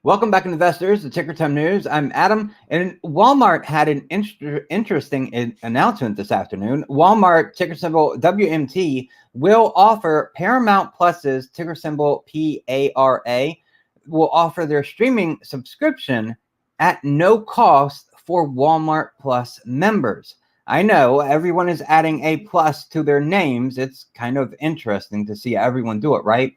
Welcome back, investors, to Ticker Time News. I'm Adam, and Walmart had an interesting announcement this afternoon. Walmart, ticker symbol WMT, will offer Paramount Plus's ticker symbol PARA, will offer their streaming subscription at no cost for Walmart Plus members. I know everyone is adding a plus to their names. It's kind of interesting to see everyone do it, right?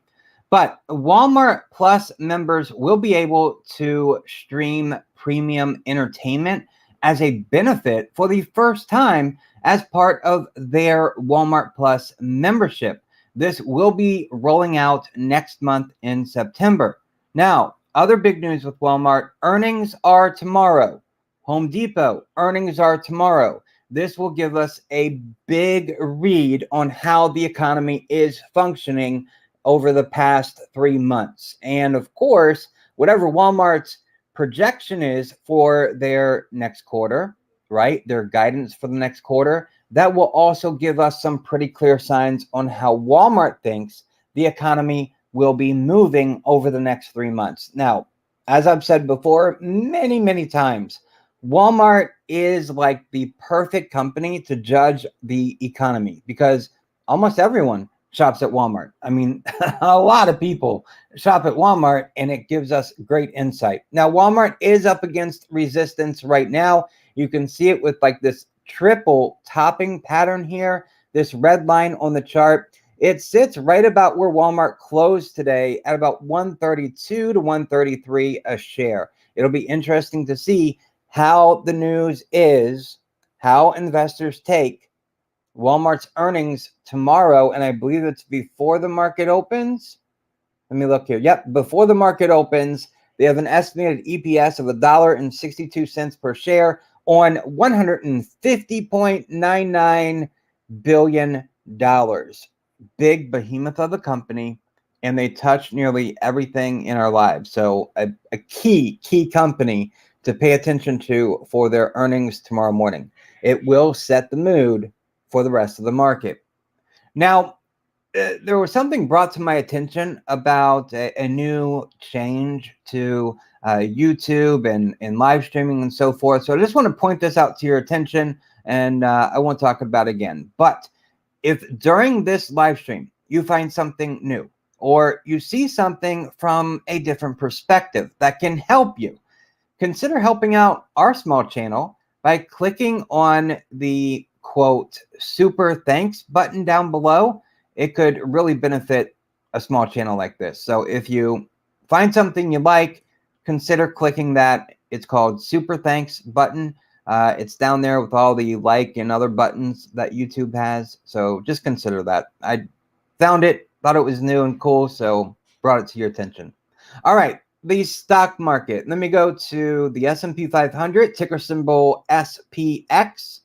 But Walmart Plus members will be able to stream premium entertainment as a benefit for the first time as part of their Walmart Plus membership. This will be rolling out next month in September. Now, other big news with Walmart: earnings are tomorrow. Home Depot, earnings are tomorrow. This will give us a big read on how the economy is functioning over the past 3 months. And of course, whatever Walmart's projection is for their next quarter, right? Their guidance for the next quarter, that will also give us some pretty clear signs on how Walmart thinks the economy will be moving over the next 3 months. Now, as I've said before, many times, Walmart is like the perfect company to judge the economy because almost everyone shops at Walmart. I mean, a lot of people shop at Walmart, and it gives us great insight. Now, Walmart is up against resistance right now. You can see it with like this triple topping pattern here, this red line on the chart. It sits right about where Walmart closed today at about 132 to 133 a share. It'll be interesting to see how the news is, how investors take Walmart's earnings tomorrow, and I believe it's before the market opens. Let me look here. Yep, before the market opens, they have an estimated EPS of $1.62 per share on $150.99 billion. Big behemoth of a company, and they touch nearly everything in our lives. So a key company to pay attention to for their earnings tomorrow morning. It will set the mood for the rest of the market. Now, there was something brought to my attention about a new change to YouTube and live streaming and so forth. So I just want to point this out to your attention, and I won't talk about it again. But if during this live stream you find something new or you see something from a different perspective that can help you, consider helping out our small channel by clicking on the quote super thanks button down below. It could really benefit a small channel like this. So if you find something you like, consider clicking that. It's called super thanks button. It's down there with all the like and other buttons that YouTube has. So just consider that. I found it, thought it was new and cool, so brought it to your attention. All right, the stock market. Let me go to the S&P 500, ticker symbol SPX.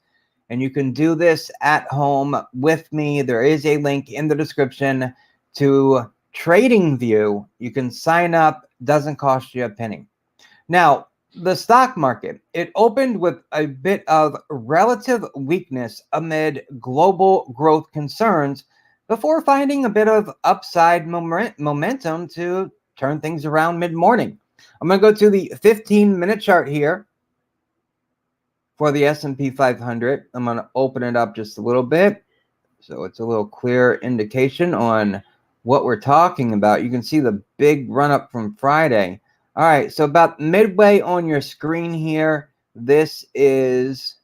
And you can do this at home with me. There is a link in the description to TradingView. You can sign up, doesn't cost you a penny. Now, the stock market, it opened with a bit of relative weakness amid global growth concerns before finding a bit of upside momentum to turn things around mid-morning. I'm going to go to the 15-minute chart here for the S&P 500. I'm going to open it up just a little bit so it's a little clear indication on what we're talking about. You can see the big run up from Friday. All right, so about midway on your screen here, this is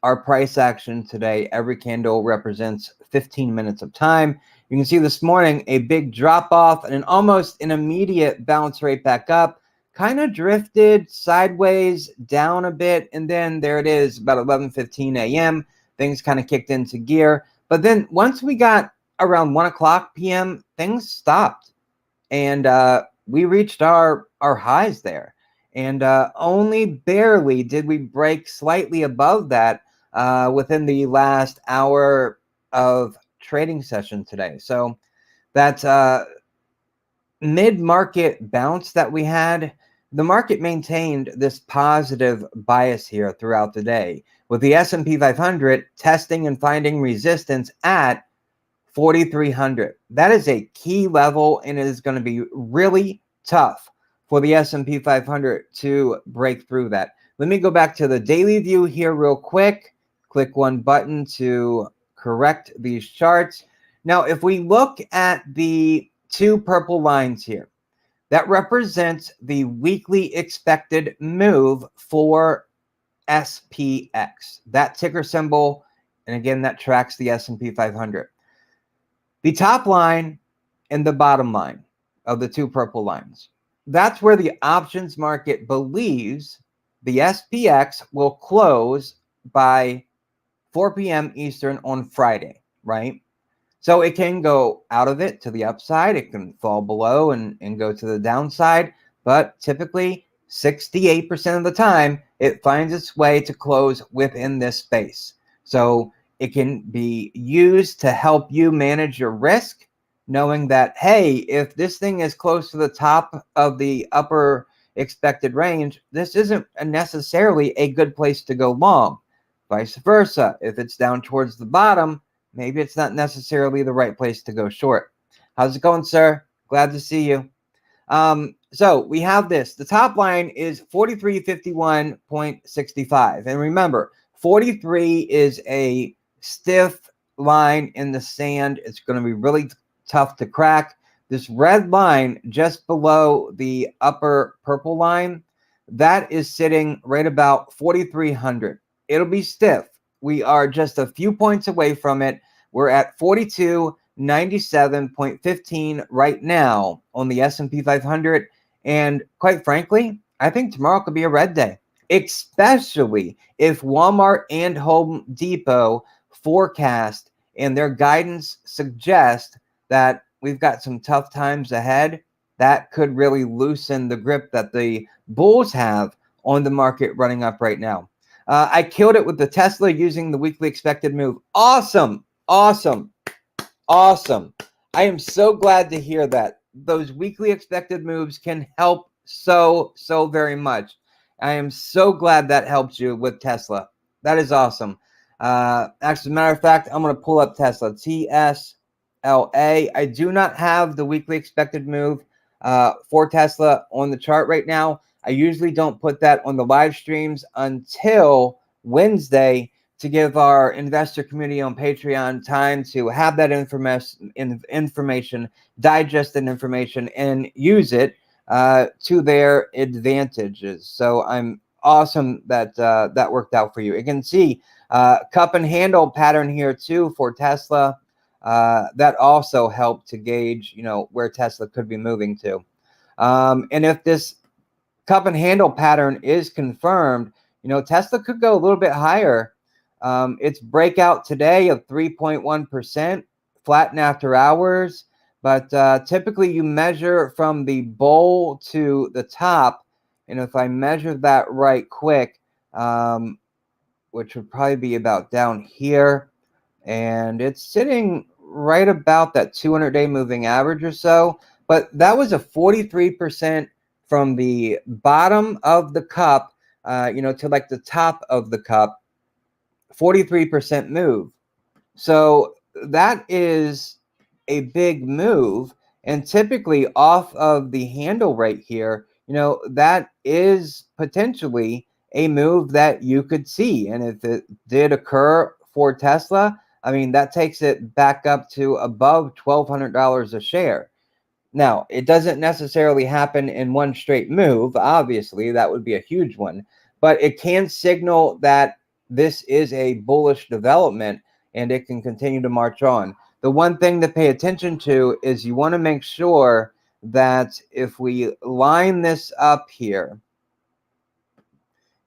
our price action today. Every candle represents 15 minutes of time. You can see this morning a big drop off and almost an immediate bounce rate back up. Kind of drifted sideways down a bit, and then there it is about 11:15 a.m. Things kind of kicked into gear. But then once we got around 1 o'clock p.m., things stopped, and we reached our highs there. And only barely did we break slightly above that within the last hour of trading session today. So that mid-market bounce that we had, the market maintained this positive bias here throughout the day, with the S&P 500 testing and finding resistance at 4,300. That is a key level, and it is going to be really tough for the S&P 500 to break through that. Let me go back to the daily view here real quick. Click one button to correct these charts. Now, if we look at the two purple lines here, that represents the weekly expected move for SPX. That ticker symbol, and again, that tracks the S&P 500. The top line and the bottom line of the two purple lines. That's where the options market believes the SPX will close by 4 p.m. Eastern on Friday, right? So it can go out of it to the upside. It can fall below and go to the downside. But typically, 68% of the time, it finds its way to close within this space. So it can be used to help you manage your risk, knowing that, hey, if this thing is close to the top of the upper expected range, this isn't necessarily a good place to go long. Vice versa, if it's down towards the bottom, maybe it's not necessarily the right place to go short. How's it going, sir? Glad to see you. So we have this. The top line is 4351.65. And remember, 43 is a stiff line in the sand. It's going to be really tough to crack. This red line just below the upper purple line, that is sitting right about 4,300. It'll be stiff. We are just a few points away from it. We're at 4297.15 right now on the S&P 500. And quite frankly, I think tomorrow could be a red day, especially if Walmart and Home Depot forecast and their guidance suggest that we've got some tough times ahead. That could really loosen the grip that the bulls have on the market running up right now. I killed it with the Tesla using the weekly expected move. Awesome. Awesome. Awesome. I am so glad to hear that. Those weekly expected moves can help so very much. I am so glad that helped you with Tesla. That is awesome. Actually, as a matter of fact, I'm going to pull up Tesla. TSLA. I do not have the weekly expected move for Tesla on the chart right now. I usually don't put that on the live streams until Wednesday to give our investor community on Patreon time to have that information, digest that information, and use it to their advantages. So I'm awesome that that worked out for you. You can see cup and handle pattern here too for Tesla. That also helped to gauge, you know, where Tesla could be moving to. And if this cup and handle pattern is confirmed, you know, Tesla could go a little bit higher. Its breakout today of 3.1%, flatten after hours, but typically you measure from the bowl to the top, and if I measure that right quick, which would probably be about down here, and it's sitting right about that 200-day moving average or so, but that was a 43% from the bottom of the cup, you know, to like the top of the cup, 43% move. So that is a big move. And typically off of the handle right here, you know, that is potentially a move that you could see. And if it did occur for Tesla, I mean, that takes it back up to above $1,200 a share. Now, it doesn't necessarily happen in one straight move. Obviously, that would be a huge one. But it can signal that this is a bullish development and it can continue to march on. The one thing to pay attention to is you want to make sure that if we line this up here,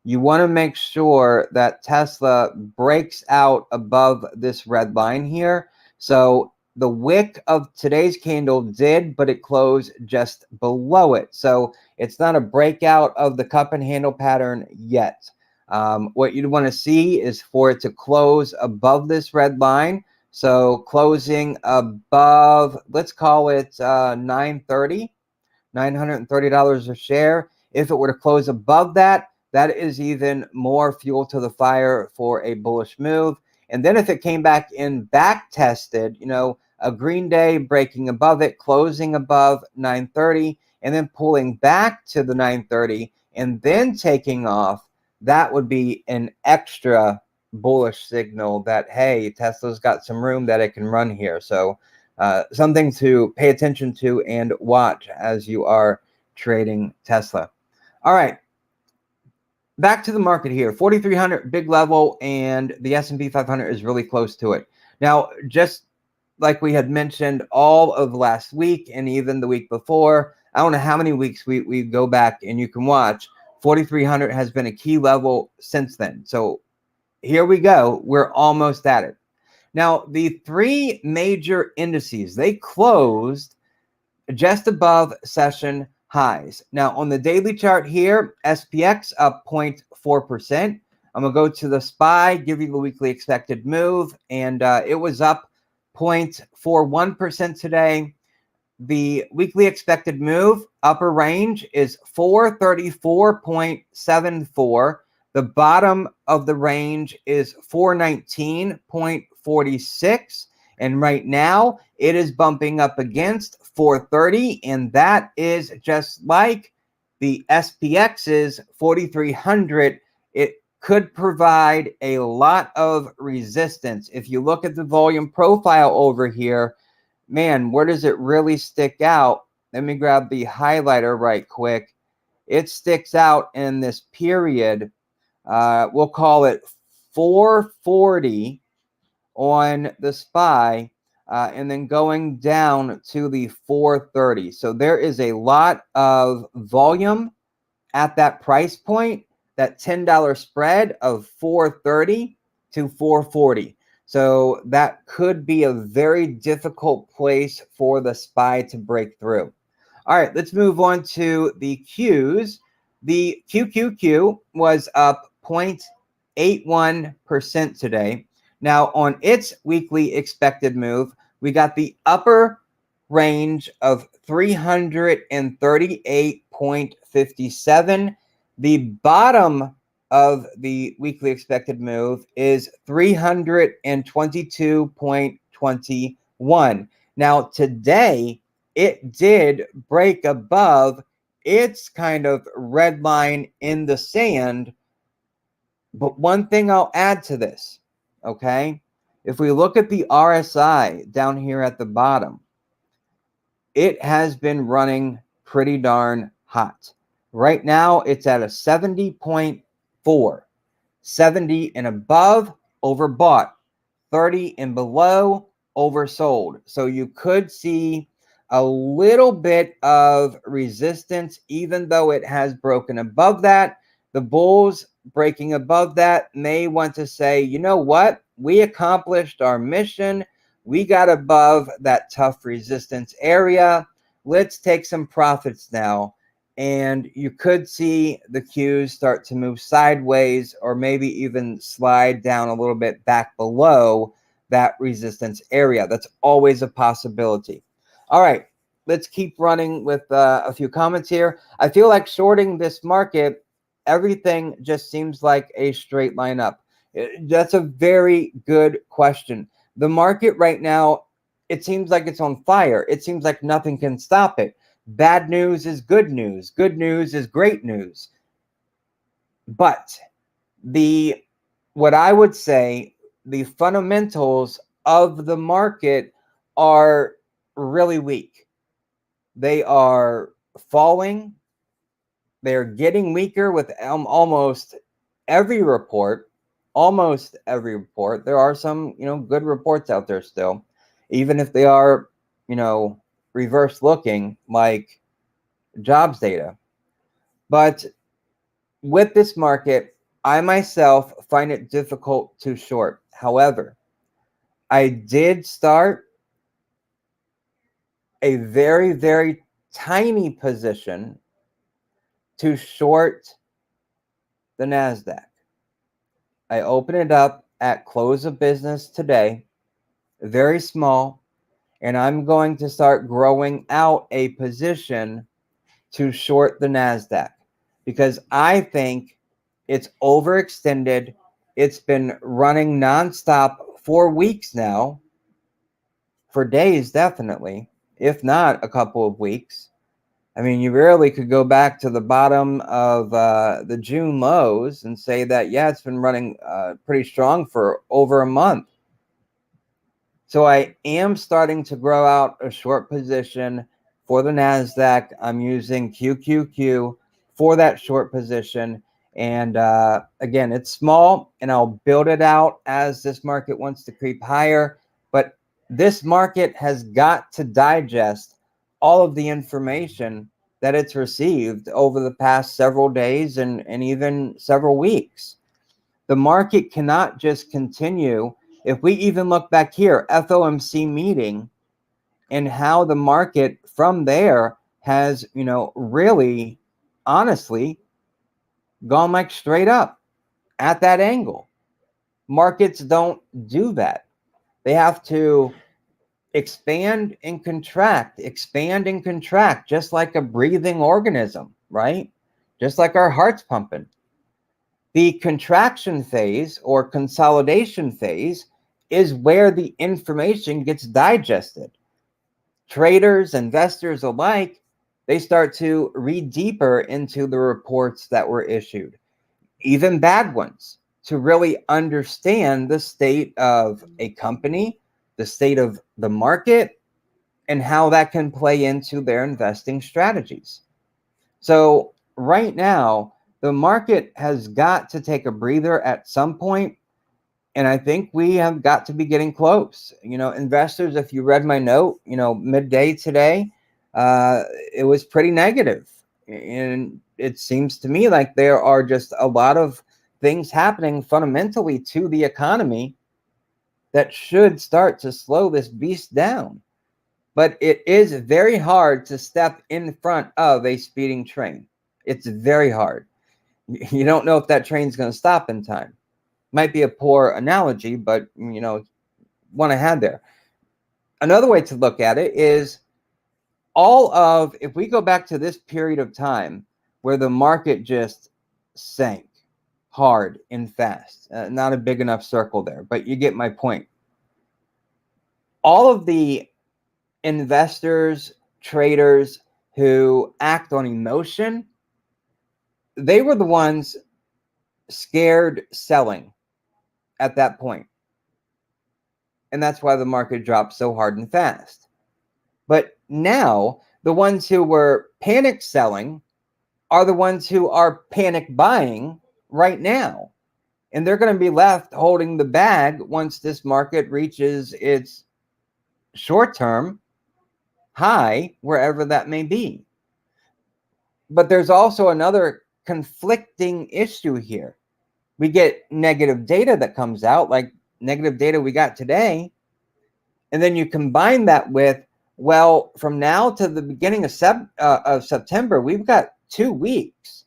you want to make sure that Tesla breaks out above this red line here. So the wick of today's candle did, but it closed just below it. So it's not a breakout of the cup and handle pattern yet. What you'd want to see is for it to close above this red line. So closing above, let's call it $930 a share. If it were to close above that, that is even more fuel to the fire for a bullish move. And then if it came back in back tested, you know, a green day breaking above it, closing above 930, and then pulling back to the 930 and then taking off, that would be an extra bullish signal that, hey, Tesla's got some room that it can run here. So something to pay attention to and watch as you are trading Tesla. All right. Back to the market here, 4,300 big level, and the S&P 500 is really close to it. Now, just like we had mentioned all of last week and even the week before, I don't know how many weeks we go back and you can watch, 4,300 has been a key level since then. So here we go. We're almost at it. Now, the three major indices, they closed just above session highs. Now, on the daily chart here, SPX up 0.4%. I'm going to go to the SPY, give you the weekly expected move, and it was up 0.41% today. The weekly expected move, upper range, is 434.74. The bottom of the range is 419.46. And right now, it is bumping up against 430, and that is just like the SPX's 4,300. It could provide a lot of resistance. If you look at the volume profile over here, man, where does it really stick out? Let me grab the highlighter right quick. It sticks out in this period. We'll call it 440 on the SPY, and then going down to the 430. So there is a lot of volume at that price point, that $10 spread of 430 to 440. So that could be a very difficult place for the SPY to break through. All right, let's move on to the Qs. The QQQ was up 0.81% today. Now, on its weekly expected move, we got the upper range of 338.57. The bottom of the weekly expected move is 322.21. Now, today, it did break above its kind of red line in the sand. But one thing I'll add to this, okay? If we look at the RSI down here at the bottom, it has been running pretty darn hot. Right now, it's at a 70.4. 70 and above, overbought. 30 and below, oversold. So you could see a little bit of resistance, even though it has broken above that. The bulls breaking above that may want to say, you know what? We accomplished our mission. We got above that tough resistance area. Let's take some profits now. And you could see the Qs start to move sideways or maybe even slide down a little bit back below that resistance area. That's always a possibility. All right, let's keep running with a few comments here. I feel like shorting this market, everything just seems like a straight line up. That's a very good question. The market right now, it seems like it's on fire. It seems like nothing can stop it. Bad news is good news. Good news is great news. But what I would say, the fundamentals of the market are really weak. They are falling. They're getting weaker with almost every report. Almost every report. There are some, good reports out there still, even if they are, reverse looking like jobs data. But with this market, I myself find it difficult to short. However, I did start a very, very tiny position to short the NASDAQ. I opened it up at close of business today, very small, and I'm going to start growing out a position to short the NASDAQ because I think it's overextended. It's been running nonstop for weeks now, for days definitely, if not a couple of weeks. I mean, you rarely could go back to the bottom of the June lows and say that, yeah, it's been running pretty strong for over a month. So I am starting to grow out a short position for the NASDAQ. I'm using QQQ for that short position. And again, it's small, and I'll build it out as this market wants to creep higher. But this market has got to digest all of the information that it's received over the past several days and even several weeks. The market cannot just continue. If we even look back here, FOMC meeting, and how the market from there has, really honestly gone like straight up at that angle. Markets don't do that. They have to expand and contract, just like a breathing organism, right? Just like our heart's pumping. The contraction phase or consolidation phase is where the information gets digested. Traders, investors alike, they start to read deeper into the reports that were issued, even bad ones, to really understand the state of a company, the state of the market, and how that can play into their investing strategies. So right now, the market has got to take a breather at some point, and I think we have got to be getting close. Investors, if you read my note, midday today, it was pretty negative. And it seems to me like there are just a lot of things happening fundamentally to the economy that should start to slow this beast down. But it is very hard to step in front of a speeding train. It's very hard. You don't know if that train's going to stop in time. Might be a poor analogy, but one I had there. Another way to look at it is if we go back to this period of time where the market just sank hard and fast, not a big enough circle there, but you get my point. All of the investors, traders who act on emotion, they were the ones scared selling at that point. And that's why the market dropped so hard and fast. But now the ones who were panic selling are the ones who are panic buying right now. And they're going to be left holding the bag once this market reaches its short-term high, wherever that may be. But there's also another conflicting issue here. We get negative data that comes out, like negative data we got today, and then you combine that with, well, from now to the beginning of September, we've got 2 weeks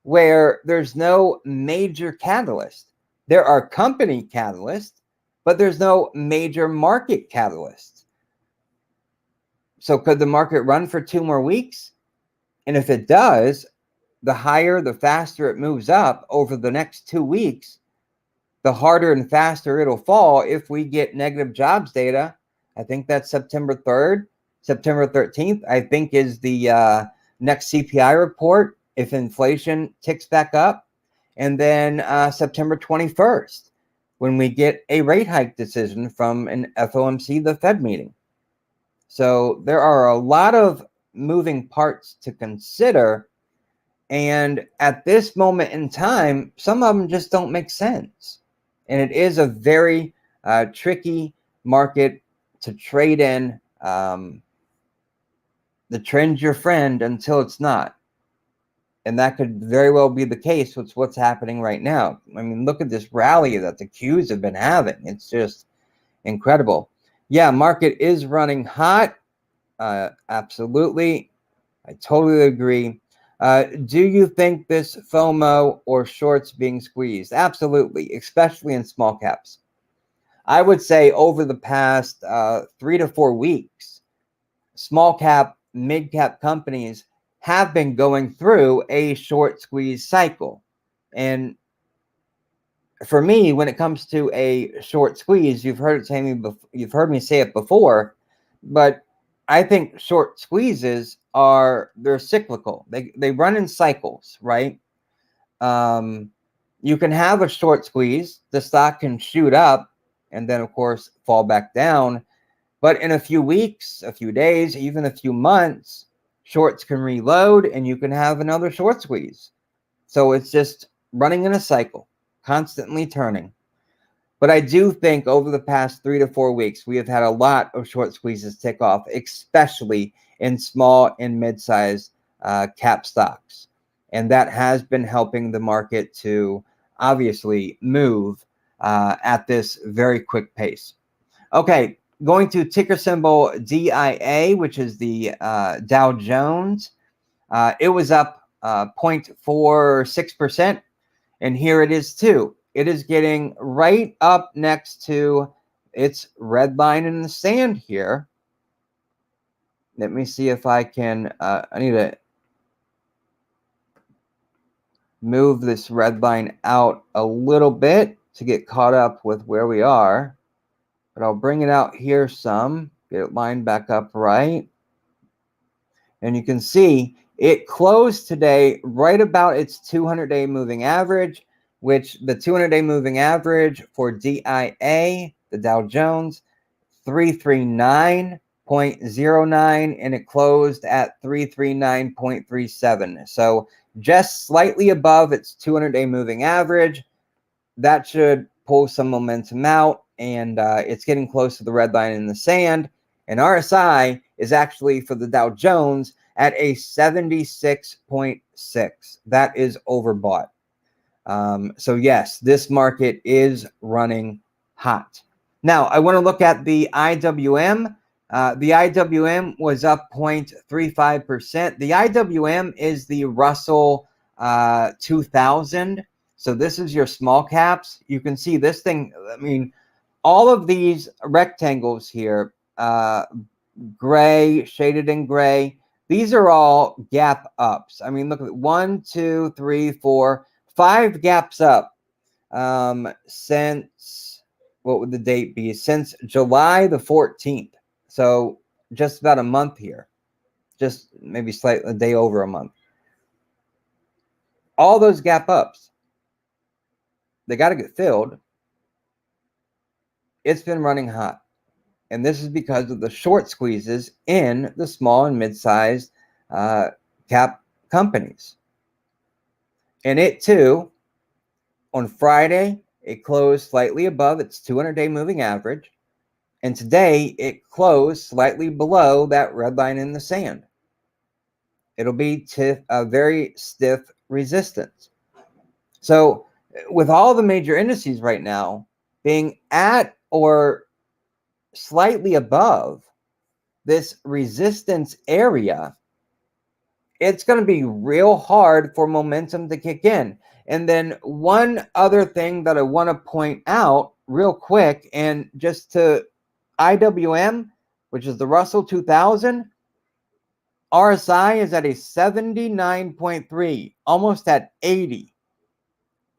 where there's no major catalyst. There are company catalysts, but there's no major market catalyst. So could the market run for 2 more weeks? And if it does, the higher, the faster it moves up over the next 2 weeks, the harder and faster it'll fall if we get negative jobs data. I think that's September 3rd. September 13th, I think, is the next CPI report if inflation ticks back up. And then September 21st, when we get a rate hike decision from an FOMC, the Fed meeting. So there are a lot of moving parts to consider. And at this moment in time, some of them just don't make sense. And it is a very tricky market to trade in. The trend's your friend until it's not. And that could very well be the case with what's happening right now. I mean, look at this rally that the Qs have been having. It's just incredible. Yeah, market is running hot. Absolutely. I totally agree. Do you think this FOMO or shorts being squeezed? Absolutely, especially in small caps. I would say over the past 3 to 4 weeks, small cap, mid cap companies have been going through a short squeeze cycle. And for me, when it comes to a short squeeze, you've heard me say it before, but I think short squeezes they're cyclical. They run in cycles, right? You can have a short squeeze, the stock can shoot up and then of course fall back down. But in a few weeks, a few days, even a few months, shorts can reload and you can have another short squeeze. So it's just running in a cycle, constantly turning. But I do think over the past 3 to 4 weeks, we have had a lot of short squeezes tick off, especially in small and mid-sized cap stocks. And that has been helping the market to obviously move at this very quick pace. Okay, going to ticker symbol DIA, which is the Dow Jones. It was up 0.46%. And here it is too. It is getting right up next to its red line in the sand here. Let me see if I can, I need to move this red line out a little bit to get caught up with where we are. But I'll bring it out here some, get it lined back up right. And you can see it closed today right about its 200-day moving average, which the 200-day moving average for DIA, the Dow Jones, 339.09, and it closed at 339.37. So just slightly above its 200-day moving average. That should pull some momentum out, and it's getting close to the red line in the sand. And RSI is actually for the Dow Jones at a 76.6. That is overbought. So yes, this market is running hot. Now, I want to look at the IWM. The IWM was up 0.35%. The IWM is the Russell 2000. So this is your small caps. You can see this thing, I mean, all of these rectangles here, gray, shaded in gray, these are all gap ups. I mean, look at 1, 2, 3, 4, 5 gaps up since, what would the date be? Since July the 14th. So just about a month here, just maybe slightly a day over a month. All those gap ups, they got to get filled. It's been running hot. And this is because of the short squeezes in the small and mid-sized cap companies. And it too, on Friday, it closed slightly above its 200-day moving average. And today, it closed slightly below that red line in the sand. It'll be a very stiff resistance. So with all the major indices right now being at or slightly above this resistance area, it's going to be real hard for momentum to kick in. And then one other thing that I want to point out real quick, and just to IWM, which is the Russell 2000, RSI is at a 79.3, almost at 80.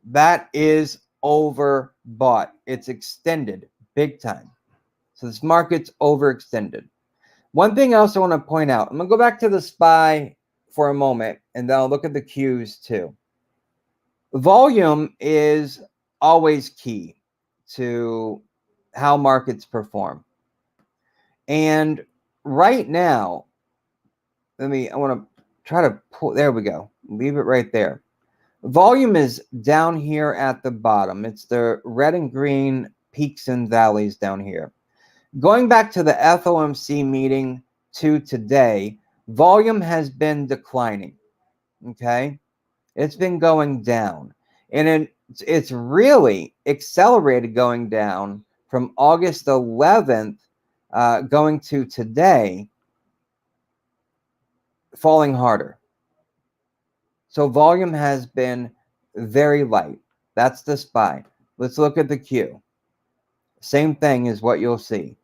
That is overbought. It's extended big time. So this market's overextended. One thing else I want to point out, I'm going to go back to the SPY for a moment, and then I'll look at the Qs too. Volume is always key to how markets perform. And right now, I want to try to pull, there we go. Leave it right there. Volume is down here at the bottom. It's the red and green peaks and valleys down here. Going back to the FOMC meeting to today, volume has been declining, okay? It's been going down. And it's really accelerated going down from August 11th going to today, falling harder. So volume has been very light. That's the SPY. Let's look at the Q. Same thing is what you'll see.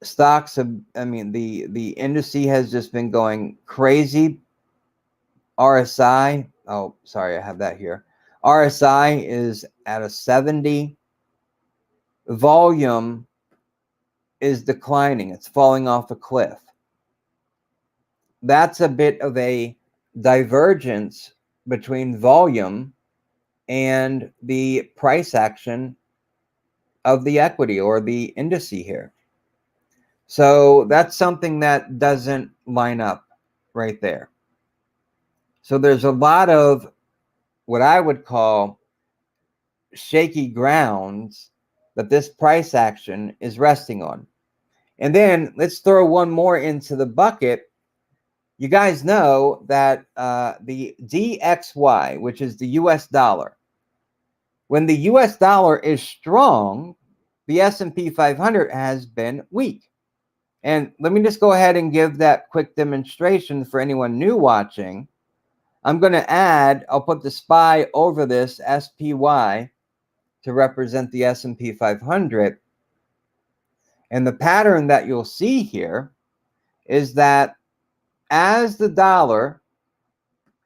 Stocks have, the industry has just been going crazy. RSI, oh, sorry, I have that here. RSI is at a 70. Volume is declining. It's falling off a cliff. That's a bit of a divergence between volume and the price action of the equity or the indice here. So that's something that doesn't line up right there. So there's a lot of what I would call shaky grounds that this price action is resting on. And then let's throw one more into the bucket. You guys know that the DXY, which is the US dollar, when the US dollar is strong, the S&P 500 has been weak. And let me just go ahead and give that quick demonstration for anyone new watching. I'm going to add, I'll put the SPY over this SPY to represent the S&P 500. And the pattern that you'll see here is that as the dollar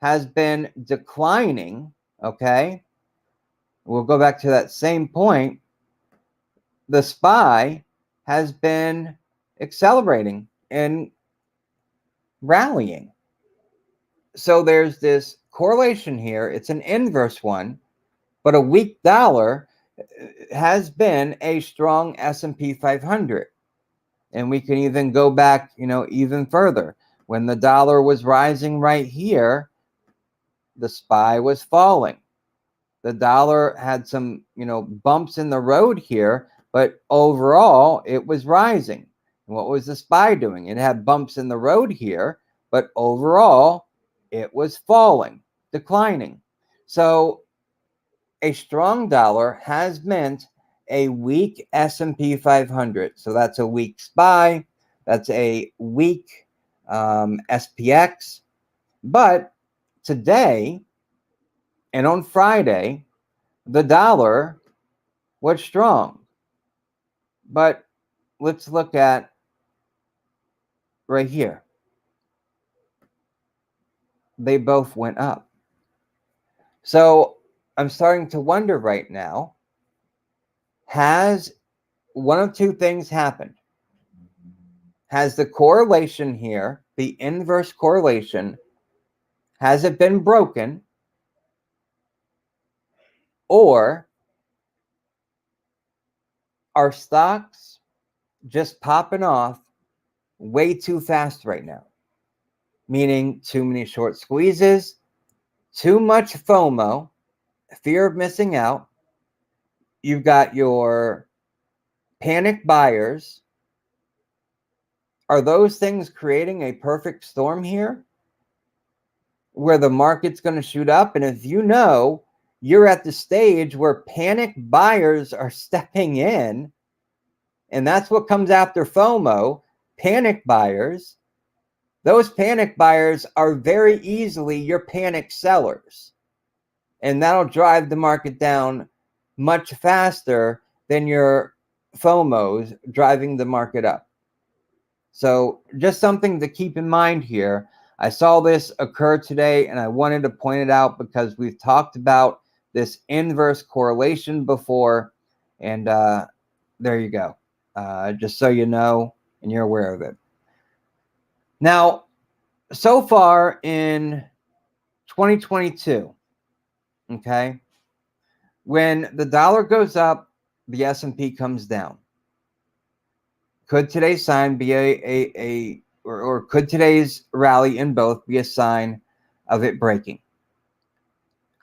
has been declining, okay, we'll go back to that same point, the SPY has been accelerating and rallying. So there's this correlation here. It's an inverse one, but a weak dollar has been a strong S&P 500. And we can even go back, even further. When the dollar was rising right here, the SPY was falling. The dollar had some, bumps in the road here, but overall it was rising. And what was the SPY doing? It had bumps in the road here, but overall it was falling, declining. So a strong dollar has meant a weak S&P 500. So that's a weak SPY. That's a weak SPX. But today and on Friday, the dollar was strong. But let's look at right here. They both went up. So I'm starting to wonder right now, has one of two things happened? Has the correlation here, the inverse correlation, has it been broken? Or are stocks just popping off way too fast right now? Meaning too many short squeezes, too much FOMO, fear of missing out. You've got your panic buyers. Are those things creating a perfect storm here where the market's going to shoot up? And if you're at the stage where panic buyers are stepping in, and that's what comes after FOMO, panic buyers, those panic buyers are very easily your panic sellers. And that'll drive the market down much faster than your FOMOs driving the market up. So just something to keep in mind here. I saw this occur today and I wanted to point it out because we've talked about this inverse correlation before. And there you go. Just so you know and you're aware of it. Now, so far in 2022, okay, when the dollar goes up, the S&P comes down. Could today's sign be or could today's rally in both be a sign of it breaking?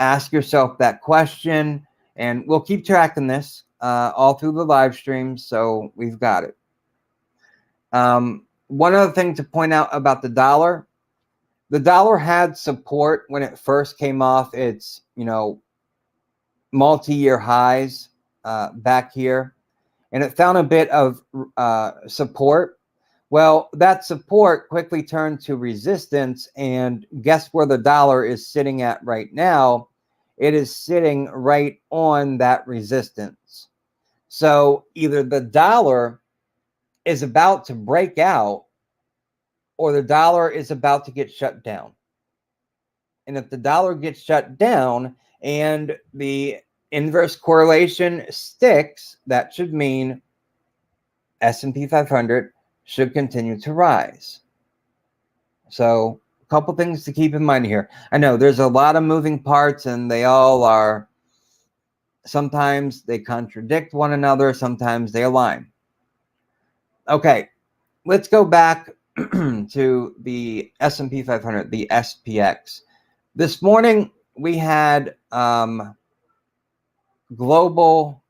Ask yourself that question, and we'll keep tracking this all through the live stream, so we've got it. One other thing to point out about the dollar had support when it first came off its, multi-year highs back here, and it found a bit of support. Well, that support quickly turned to resistance, and guess where the dollar is sitting at right now? It is sitting right on that resistance. So either the dollar is about to break out or the dollar is about to get shut down. And if the dollar gets shut down and the inverse correlation sticks, that should mean S&P 500 should continue to rise. So a couple things to keep in mind here. I know there's a lot of moving parts and they all are, sometimes they contradict one another, sometimes they align. Okay, let's go back to the S&P 500, the SPX. This morning we had global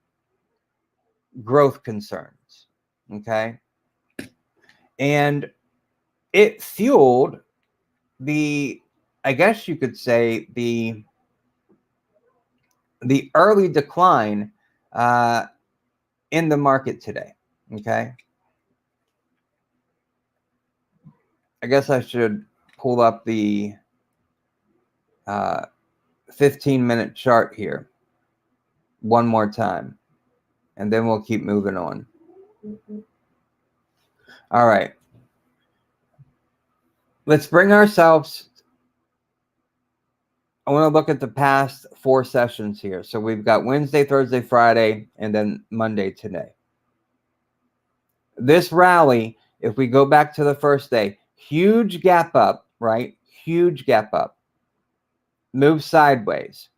growth concerns, okay? And it fueled the, I guess you could say, the early decline in the market today, okay? I guess I should pull up the 15-minute chart here one more time, and then we'll keep moving on. All right. Let's bring ourselves, I want to look at the past 4 sessions here. So we've got Wednesday, Thursday, Friday, and then Monday today. This rally, if we go back to the first day, huge gap up, right? Huge gap up. Move sideways.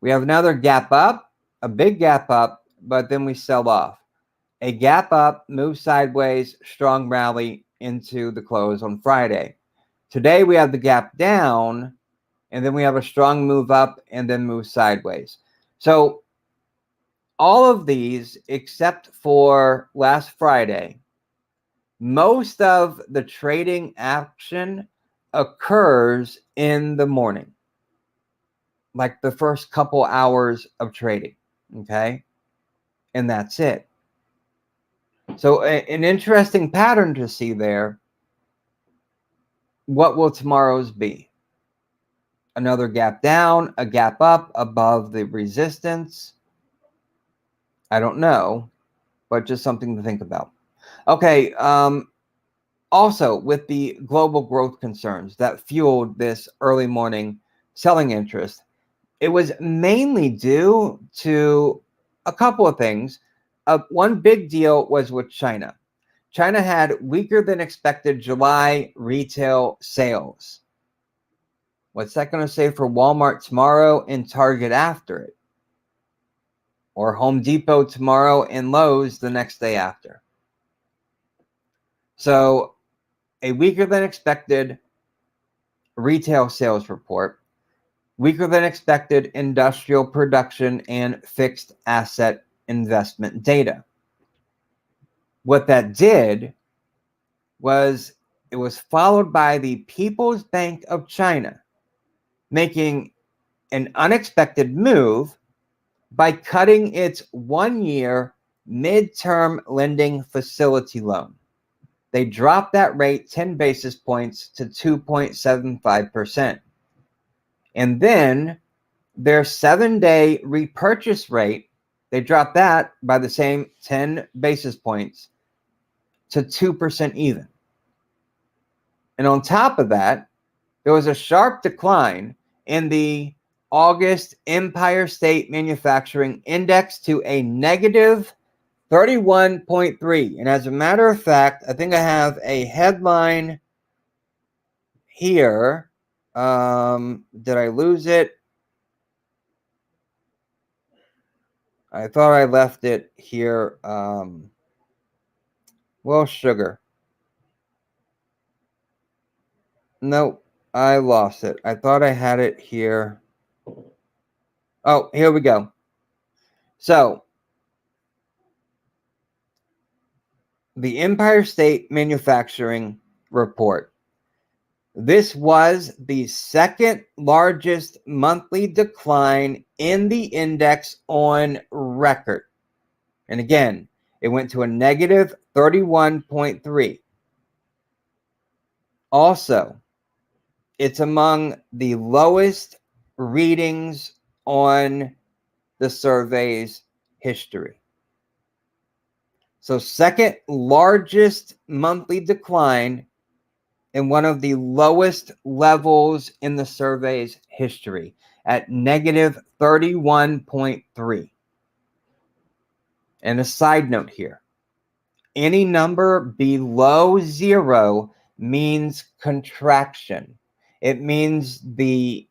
We have another gap up, a big gap up, but then we sell off. A gap up, move sideways, strong rally into the close on Friday. Today we have the gap down, and then we have a strong move up and then move sideways. So all of these, except for last Friday, most of the trading action occurs in the morning, like the first couple hours of trading, okay? And that's it. So an interesting pattern to see there. What will tomorrow's be? Another gap down, a gap up above the resistance. I don't know, but just something to think about. Okay, also with the global growth concerns that fueled this early morning selling interest, it was mainly due to a couple of things. One big deal was with China. China had weaker than expected July retail sales. What's that going to say for Walmart tomorrow and Target after it? Or Home Depot tomorrow and Lowe's the next day after? So a weaker than expected retail sales report, weaker than expected industrial production and fixed asset investment data. What that did was it was followed by the People's Bank of China making an unexpected move by cutting its 1-year midterm lending facility loan. They dropped that rate 10 basis points to 2.75%. And then their 7-day repurchase rate, they dropped that by the same 10 basis points to 2% even. And on top of that, there was a sharp decline in the August Empire State Manufacturing Index to a negative 31.3. And as a matter of fact, I think I have a headline here. Did I lose it? I thought I left it here. Well, sugar. Nope, I lost it. I thought I had it here. Oh, here we go. So, the Empire State Manufacturing Report. This was the second largest monthly decline in the index on record. And again, it went to a negative 31.3. Also, it's among the lowest readings on the survey's history. So second largest monthly decline and one of the lowest levels in the survey's history at negative 31.3. And a side note here, Any number below 0 means contraction. It means the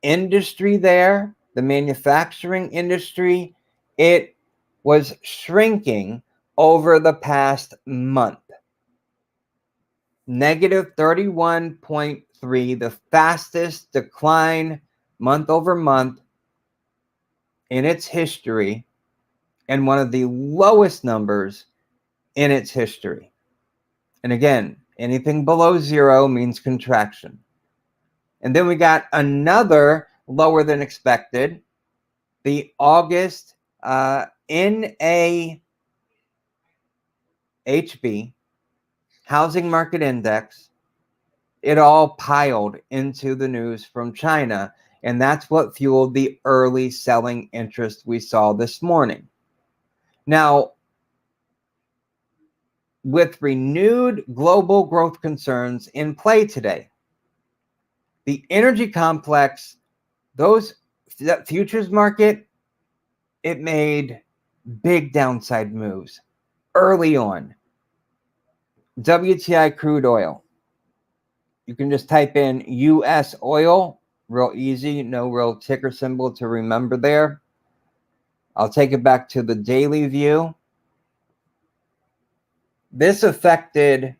industry there, the manufacturing industry, it was shrinking over the past month. Negative 31.3, the fastest decline month over month in its history, and one of the lowest numbers in its history. And again, anything below 0 means contraction. And then we got another lower than expected, the August NAHB, Housing Market Index. It all piled into the news from China, and that's what fueled the early selling interest we saw this morning. Now, with renewed global growth concerns in play today, the energy complex, that futures market, it made big downside moves early on. WTI crude oil. You can just type in US oil, real easy, no real ticker symbol to remember there. I'll take it back to the daily view. This affected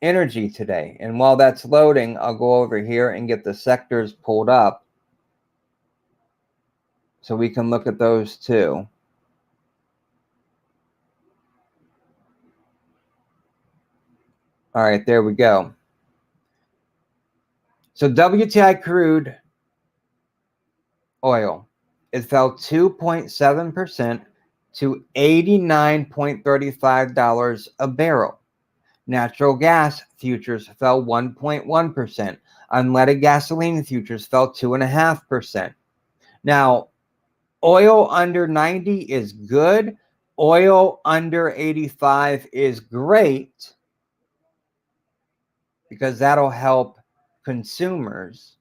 energy today. And while that's loading, I'll go over here and get the sectors pulled up so we can look at those too. All right, there we go. So WTI crude oil, it fell 2.7% to $89.35 a barrel. Natural gas futures fell 1.1%. Unleaded gasoline futures fell 2.5%. Now, oil under 90 is good. Oil under 85 is great because that'll help consumers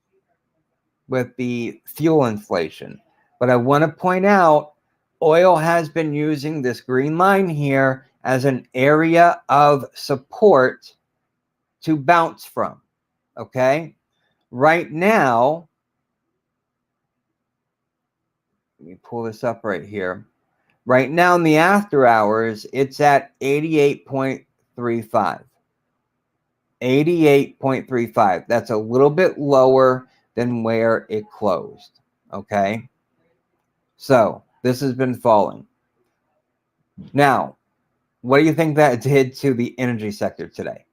with the fuel inflation. But I want to point out, oil has been using this green line here as an area of support to bounce from, okay? Right now, let me pull this up right here. Right now in the after hours, it's at 88.35. 88.35. That's a little bit lower than where it closed, okay? So this has been falling. Now, what do you think that did to the energy sector today?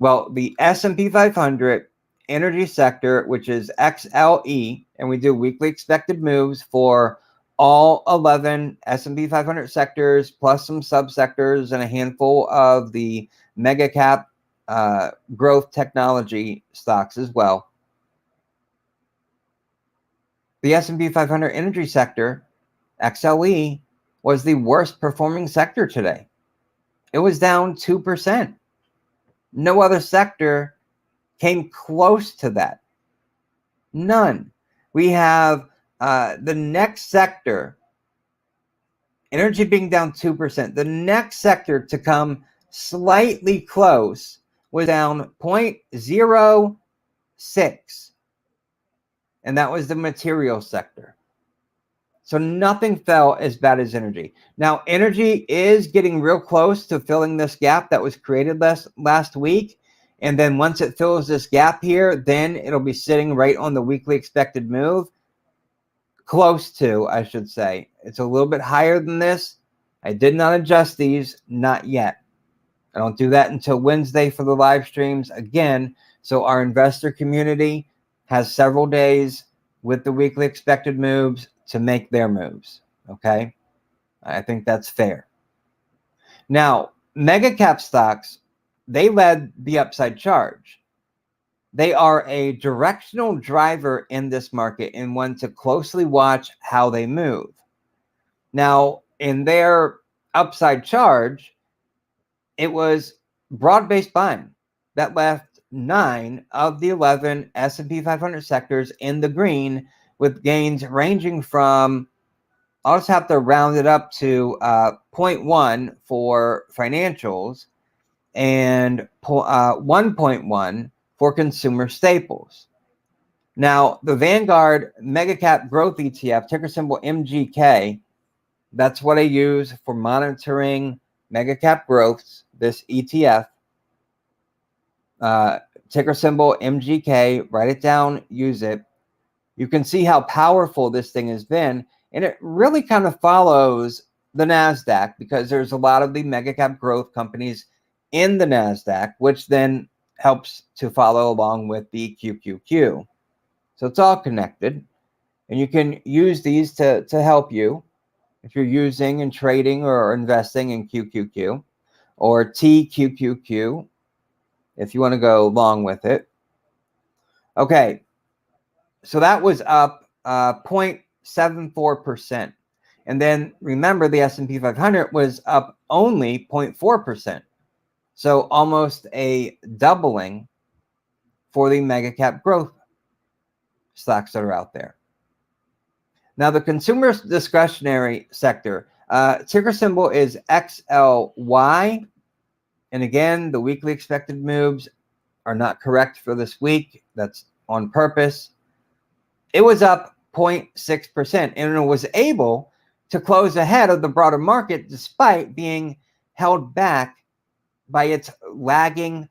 Well, the S&P 500 energy sector, which is XLE, and we do weekly expected moves for all 11 S&P 500 sectors, plus some subsectors and a handful of the mega cap growth technology stocks as well. The S&P 500 energy sector, XLE, was the worst performing sector today. It was down 2%. No other sector came close to that. None. We have the next sector, energy being down 2%. The next sector to come slightly close was down 0.06. And that was the material sector. So nothing fell as bad as energy. Now, energy is getting real close to filling this gap that was created last week. And then once it fills this gap here, then it'll be sitting right on the weekly expected move. Close to, I should say. It's a little bit higher than this. I did not adjust these, not yet. I don't do that until Wednesday for the live streams again. So our investor community has several days with the weekly expected moves to make their moves. Okay. I think that's fair. Now, mega cap stocks, they led the upside charge. They are a directional driver in this market and one to closely watch how they move. Now, in their upside charge, it was broad-based buying that left 9 of the 11 S&P 500 sectors in the green, with gains ranging from I'll just have to round it up to 0.1 for financials and 1.1 for consumer staples. Now, the Vanguard Mega Cap Growth ETF, ticker symbol MGK, that's what I use for monitoring mega cap growths, this ETF. Ticker symbol MGK, write it down, use it. You can see how powerful this thing has been, and it really kind of follows the NASDAQ because there's a lot of the mega cap growth companies in the NASDAQ, which then helps to follow along with the QQQ. So it's all connected, and you can use these to help you if you're using and trading or investing in QQQ or TQQQ if you want to go along with it. Okay, so that was up 0.74%. And then remember the S&P 500 was up only 0.4%. So almost a doubling for the mega cap growth stocks that are out there. Now, the consumer discretionary sector, ticker symbol is XLY. And again, the weekly expected moves are not correct for this week. That's on purpose. It was up 0.6%, and it was able to close ahead of the broader market despite being held back by its lagging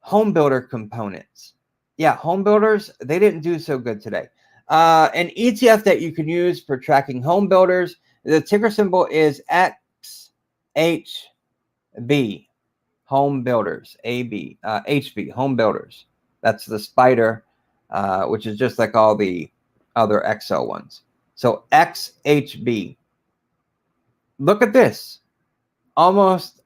home builder components. Yeah, home builders, they didn't do so good today. An ETF that you can use for tracking home builders, the ticker symbol is XHB, home builders, HB, home builders. That's the spider, which is just like all the other XL ones. So XHB. Look at this. Almost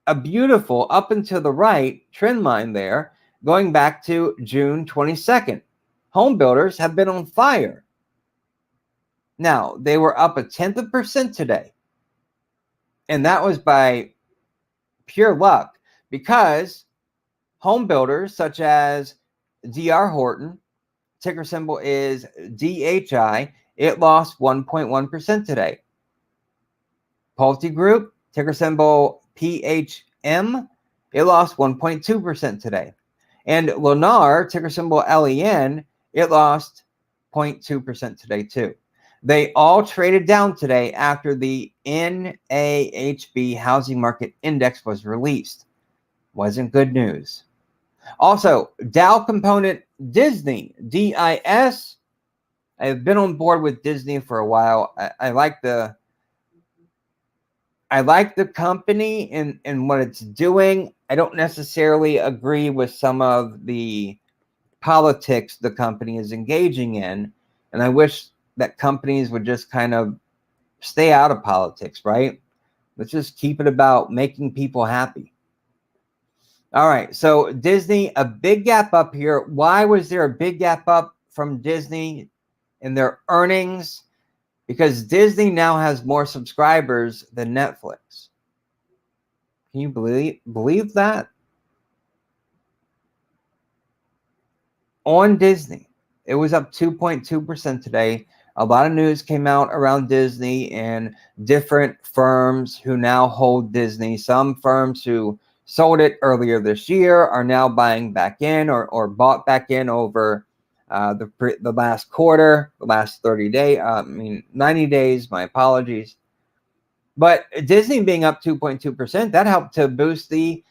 a beautiful up and to the right trend line there going back to June 22nd. Home builders have been on fire. Now, they were up 0.1% today. And that was by pure luck because home builders such as DR Horton, ticker symbol is DHI, it lost 1.1% today. Pulte Group, ticker symbol PHM, it lost 1.2% today. And Lennar, ticker symbol LEN, it lost 0.2% today too. They all traded down today after the NAHB Housing Market Index was released. Wasn't good news. Also, Dow component Disney, DIS. I've been on board with Disney for a while. I like the company and what it's doing. I don't necessarily agree with some of the politics the company is engaging in, and I wish that companies would just kind of stay out of politics, right? Let's just keep it about making people happy. All right, so Disney, a big gap up here. Why was there a big gap up from Disney in their earnings? Because Disney now has more subscribers than Netflix. Can you believe that? On Disney, it was up 2.2% today. A lot of news came out around Disney and different firms who now hold Disney. Some firms who sold it earlier this year are now buying back in or bought back in over the last quarter, the last 90 days, my apologies. But Disney being up 2.2%, that helped to boost the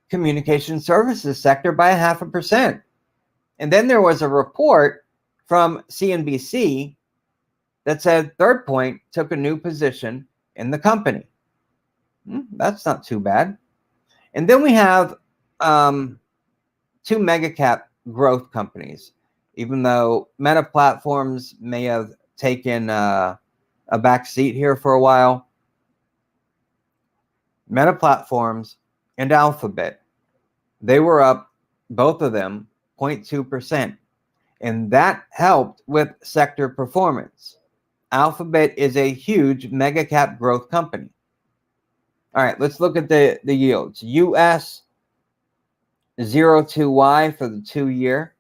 communication services sector by 0.5%. And then there was a report from CNBC that said Third Point took a new position in the company. That's not too bad. And then we have two mega cap growth companies, even though Meta Platforms may have taken a back seat here for a while. Meta Platforms and Alphabet, they were up, both of them, 0.2%. And that helped with sector performance. Alphabet is a huge mega cap growth company. All right, let's look at the yields. US 02Y for the 2-year.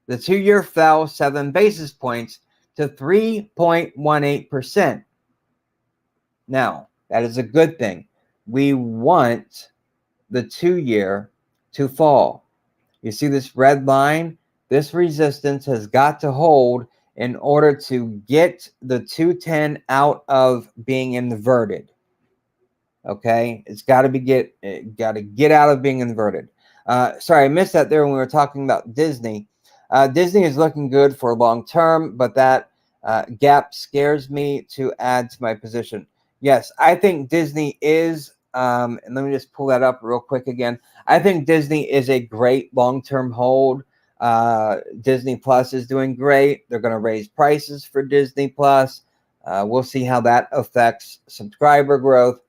The 2-year fell 7 basis points to 3.18%. Now, that is a good thing. We want the 2-year to fall. You see this red line? This resistance has got to hold in order to get the 210 out of being inverted. Okay, it's got to get out of being inverted. Sorry, I missed that there when we were talking about Disney. Disney is looking good for long term, but that gap scares me to add to my position. Yes, I think Disney is, and let me just pull that up real quick again. I think Disney is a great long-term hold. Disney Plus is doing great. They're going to raise prices for Disney Plus. We'll see how that affects subscriber growth.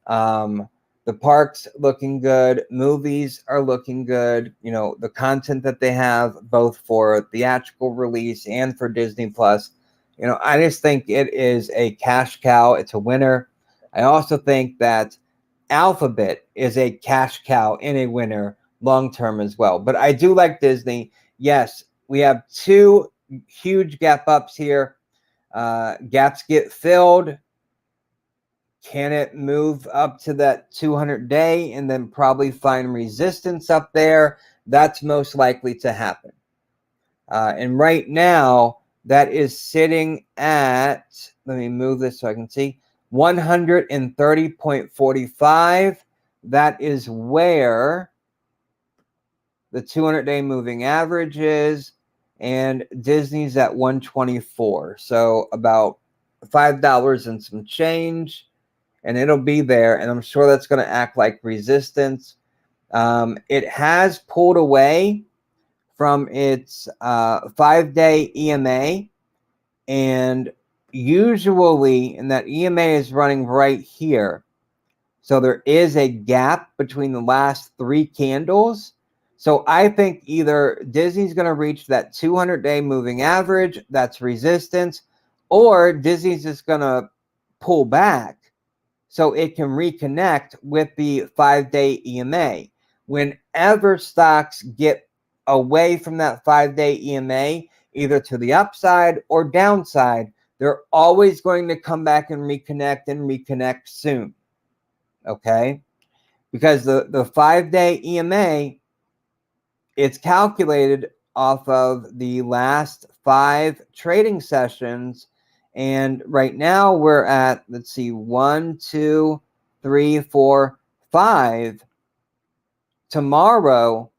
The parks looking good. Movies are looking good. You know, the content that they have, both for theatrical release and for Disney Plus. You know, I just think it is a cash cow. It's a winner. I also think that Alphabet is a cash cow and a winner long term as well. But I do like Disney. Yes, we have two huge gap ups here. Gaps get filled. Can it move up to that 200-day and then probably find resistance up there? That's most likely to happen. And right now, that is sitting at, let me move this so I can see, 130.45. That is where the 200-day moving average is, and Disney's at 124. So about $5 and some change, and it'll be there, and I'm sure that's going to act like resistance. It has pulled away from its 5-day EMA, and usually, and that EMA is running right here. So there is a gap between the last 3 candles. So I think either Disney's going to reach that 200-day moving average, that's resistance, or Disney's just going to pull back so it can reconnect with the 5-day EMA. Whenever stocks get away from that 5-day EMA, either to the upside or downside, they're always going to come back and reconnect soon. Okay? Because the 5-day EMA, it's calculated off of the last 5 trading sessions. And right now we're at, let's see, 1, 2, 3, 4, 5. Tomorrow,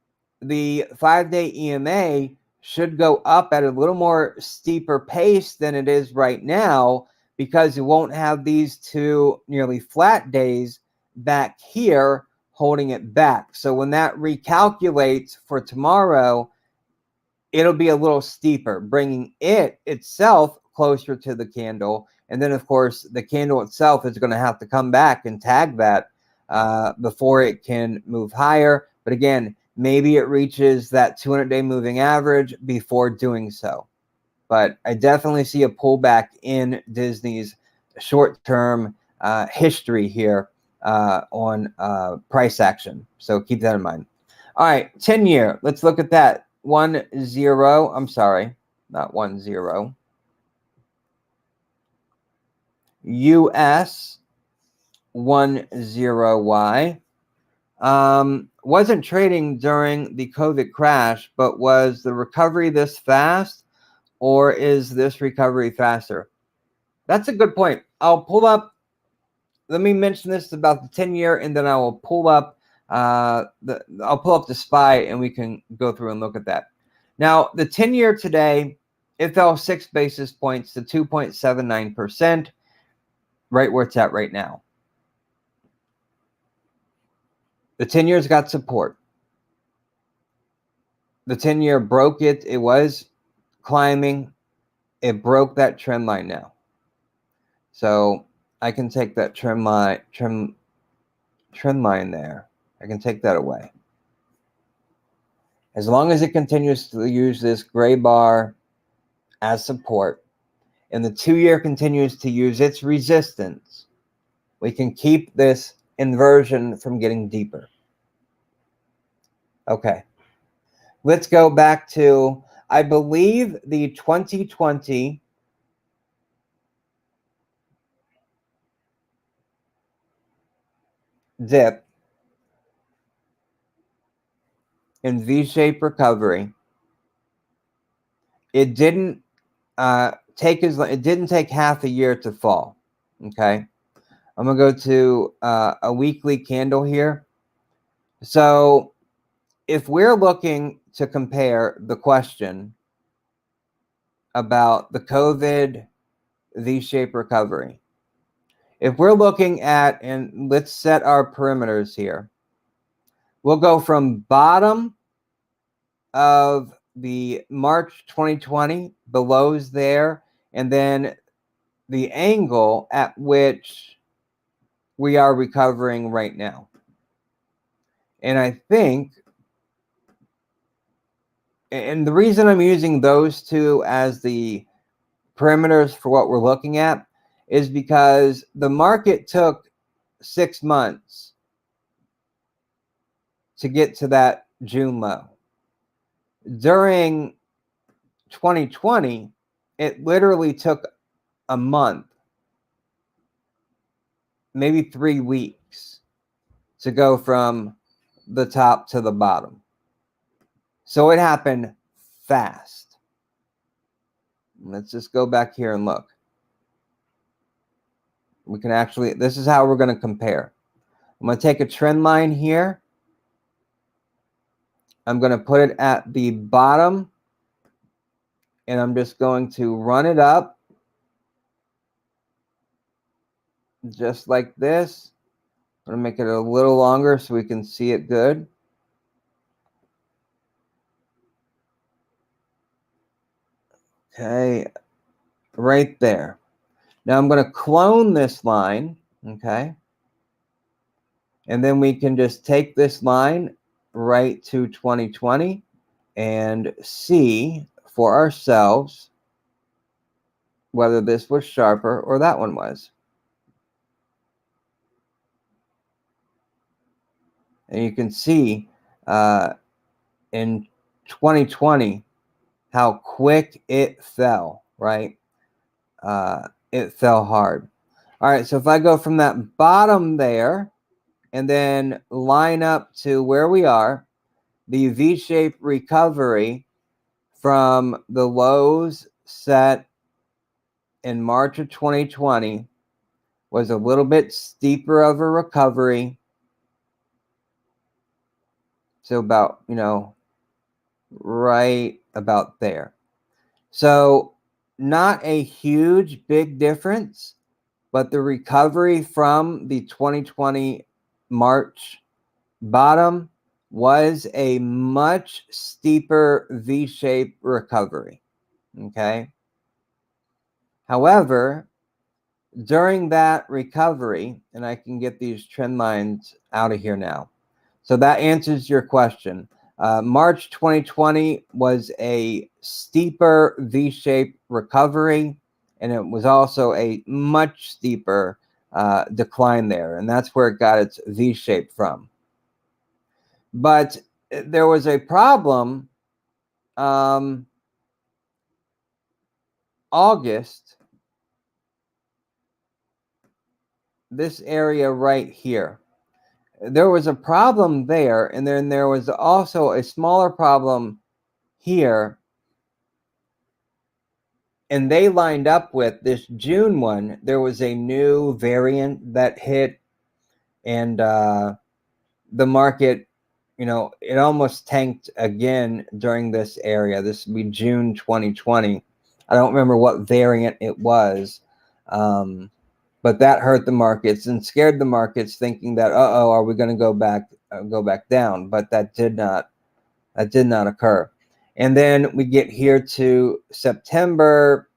the 5-day EMA should go up at a little more steeper pace than it is right now, because you won't have these 2 nearly flat days back here holding it back. So when that recalculates for tomorrow, it'll be a little steeper, bringing it itself closer to the candle. And then, of course, the candle itself is going to have to come back and tag that before it can move higher. But again, maybe it reaches that 200-day moving average before doing so. But I definitely see a pullback in Disney's short-term history here on price action. So keep that in mind. All right, 10-year. Let's look at that. 10. I'm sorry, not 10. US 10Y. Wasn't trading during the COVID crash, but was the recovery this fast, or is this recovery faster? That's a good point. I'll pull up, let me mention this about the 10-year, and then I will pull up I'll pull up the SPY, and we can go through and look at that. Now, the 10-year today, it fell 6 basis points to 2.79%, right where it's at right now. The 10-year's got support. The 10-year broke it. It was climbing. It broke that trend line now. So I can take that trend line there. I can take that away. As long as it continues to use this gray bar as support, and the 2-year continues to use its resistance, we can keep this inversion from getting deeper. Okay. Let's go back to, I believe, the 2020 dip in V-shaped recovery. It didn't it didn't take half a year to fall. Okay, I'm gonna go to a weekly candle here. So if we're looking to compare the question about the COVID V-shaped recovery, if we're looking at, and let's set our perimeters here, we'll go from bottom of the March 2020, the lows there, and then the angle at which we are recovering right now. And I think, and the reason I'm using those two as the perimeters for what we're looking at is because the market took 6 months to get to that June low. During 2020, it literally took a month, maybe 3 weeks to go from the top to the bottom. So it happened fast. Let's just go back here and look. We can actually, this is how we're going to compare. I'm going to take a trend line here. I'm going to put it at the bottom, and I'm just going to run it up just like this. I'm going to make it a little longer so we can see it good. Okay, right there. Now I'm going to clone this line, okay? And then we can just take this line right to 2020 and see for ourselves whether this was sharper or that one was. And you can see in 2020 how quick it fell, right? It fell hard. All right, so if I go from that bottom there and then line up to where we are, the V-shaped recovery from the lows set in March of 2020 was a little bit steeper of a recovery. So about, right about there. So not a huge big difference, but the recovery from the 2020 March bottom was a much steeper V-shaped recovery. Okay. However, during that recovery, and I can get these trend lines out of here now. So that answers your question. March 2020 was a steeper V-shaped recovery, and it was also a much steeper decline there, and that's where it got its V-shape from. But there was a problem. August, this area right here, there was a problem there, and then there was also a smaller problem here, and they lined up with this June one. There was a new variant that hit, and the market, it almost tanked again during this area. This would be June 2020. I don't remember what variant it was, but that hurt the markets and scared the markets, thinking that, are we going to go back down? But that did not occur. And then we get here to September,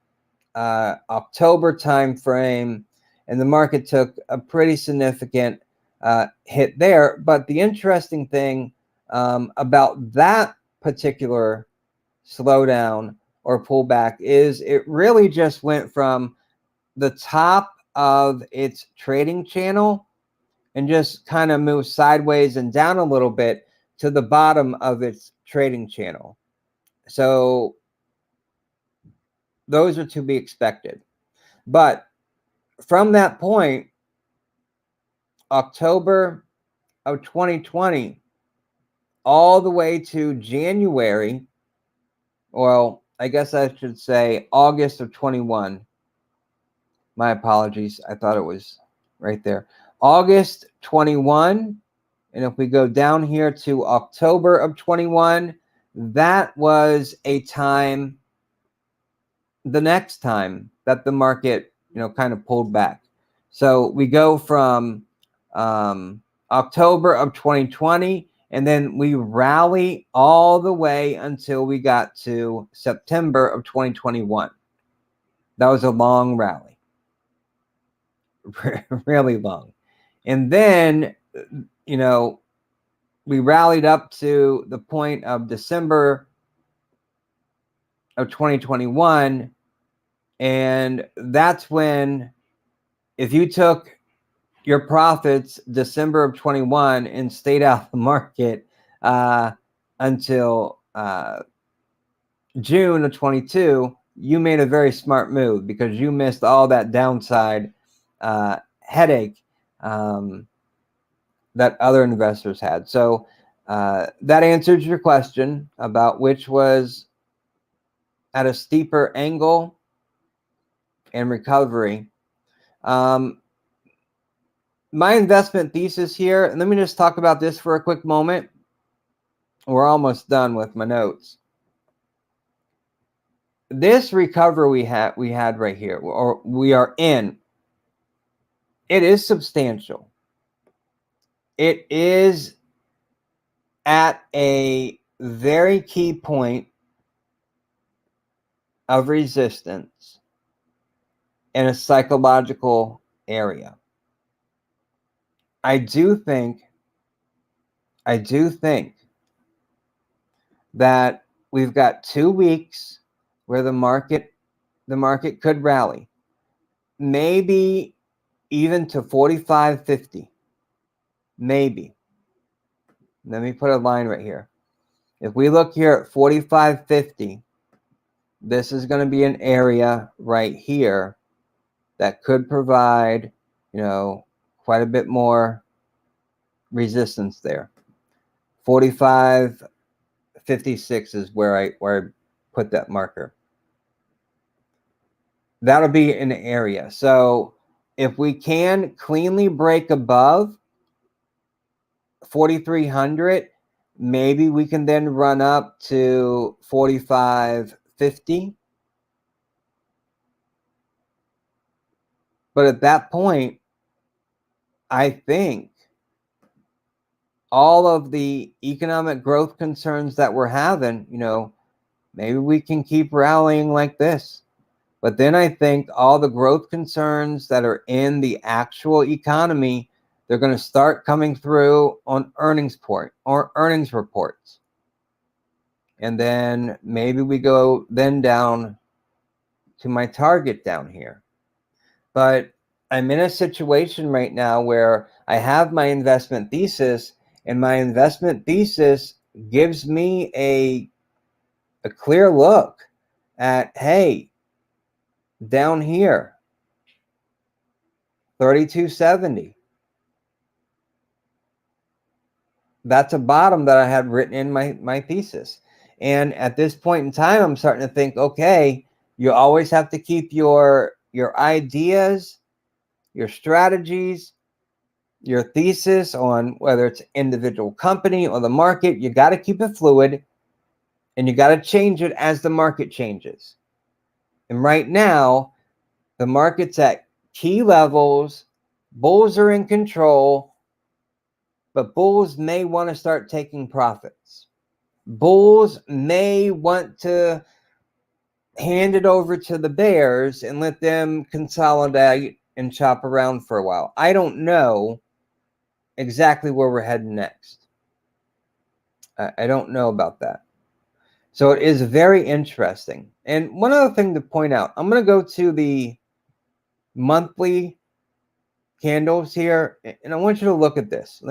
October time frame, and the market took a pretty significant hit there. But the interesting thing about that particular slowdown or pullback is it really just went from the top of its trading channel and just kind of moved sideways and down a little bit to the bottom of its trading channel. So those are to be expected. But from that point, October, of 2020 all the way to January, well, I guess I should say August of 21. My apologies. I thought it was right there. August 21. And if we go down here to October of 21, that was a time, the next time that the market, kind of pulled back. So we go from October of 2020, and then we rally all the way until we got to September of 2021. That was a long rally, really long. And then, we rallied up to the point of December of 2021. And that's when, if you took your profits December of 21 and stayed out of the market until June of 22, you made a very smart move, because you missed all that downside headache that other investors had. So that answers your question about which was at a steeper angle and recovery. My investment thesis here, and let me just talk about this for a quick moment. We're almost done with my notes. This recovery we had right here, or we are in, it is substantial. It is at a very key point of resistance in a psychological area. I do think that we've got 2 weeks where the market could rally, maybe even to 45.50. Maybe. Let me put a line right here. If we look here at 45.50, this is going to be an area right here that could provide, quite a bit more resistance there. 45.56 is where I put that marker. That'll be an area. So if we can cleanly break above 4,300, maybe we can then run up to 45.50. But at that point, I think all of the economic growth concerns that we're having, maybe we can keep rallying like this. But then I think all the growth concerns that are in the actual economy, they're going to start coming through on earnings reports. And then maybe we go then down to my target down here. But I'm in a situation right now where I have my investment thesis, and my investment thesis gives me a clear look at, hey, down here, 32.70. That's a bottom that I had written in my thesis. And at this point in time, I'm starting to think, okay, you always have to keep your ideas, your strategies, your thesis on whether it's individual company or the market. You got to keep it fluid, and you got to change it as the market changes. And right now, the market's at key levels. Bulls are in control, but bulls may want to start taking profits. Bulls may want to hand it over to the bears and let them consolidate and chop around for a while. I don't know exactly where we're heading next. I don't know about that. So it is very interesting. And one other thing to point out, I'm going to go to the monthly candles here, and I want you to look at this.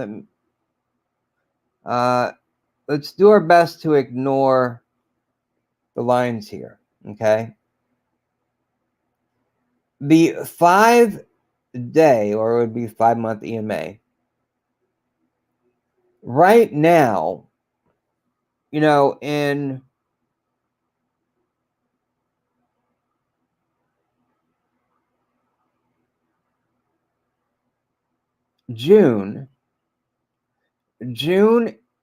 Let's do our best to ignore the lines here, okay? The 5-day, or it would be 5-month EMA, right now, you know, in June,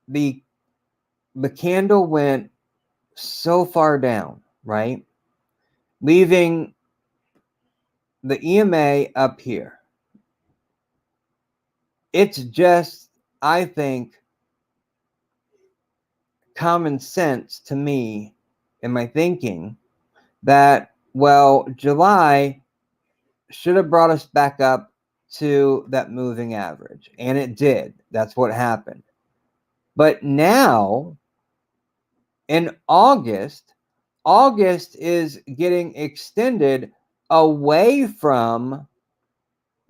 the candle went so far down, right? Leaving the EMA up here. It's just, I think, common sense to me in my thinking that, well, July should have brought us back up to that moving average. And it did. That's what happened. But now in August is getting extended away from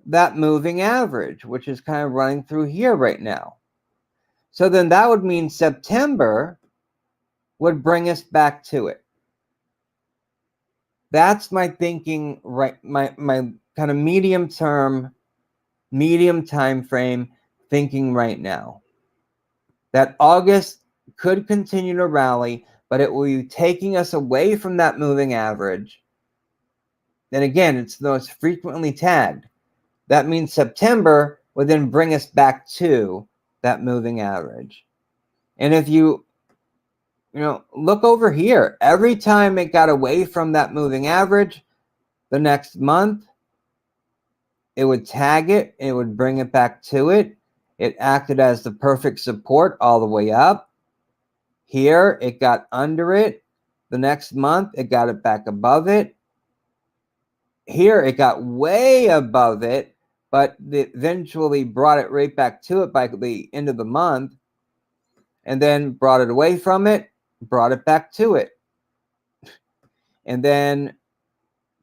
that moving average, which is kind of running through here right now. So then that would mean September would bring us back to it. That's my thinking, right? My kind of medium time frame thinking right now. That August could continue to rally, but it will be taking us away from that moving average. And again, it's the most frequently tagged. That means September would then bring us back to that moving average. And if you look over here, every time it got away from that moving average, the next month, it would tag it, and it would bring it back to it. It acted as the perfect support all the way up. Here, it got under it. The next month, it got it back above it. Here, it got way above it, but it eventually brought it right back to it by the end of the month, and then brought it away from it, brought it back to it, and then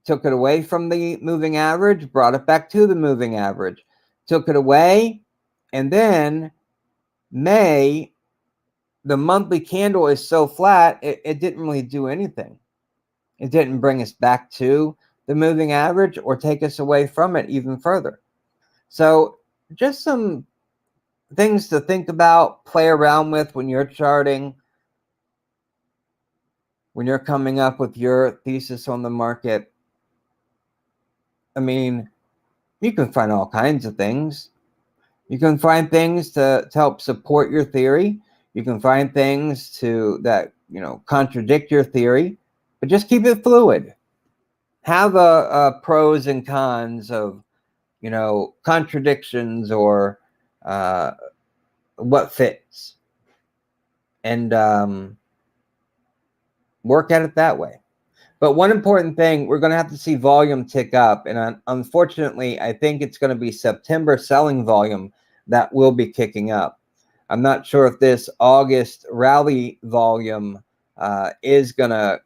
took it away from the moving average, brought it back to the moving average, took it away, and then May, the monthly candle is so flat, it didn't really do anything. It didn't bring us back to the moving average or take us away from it even further. So just some things to think about, play around with when you're charting, when you're coming up with your thesis on the market. I mean, you can find all kinds of things. You can find things to help support your theory. You can find things that contradict your theory, but just keep it fluid. Have a pros and cons of contradictions or what fits, and work at it that way. But one important thing, we're going to have to see volume tick up, and unfortunately, I think it's going to be September selling volume that will be kicking up. I'm not sure if this August rally volume is going to,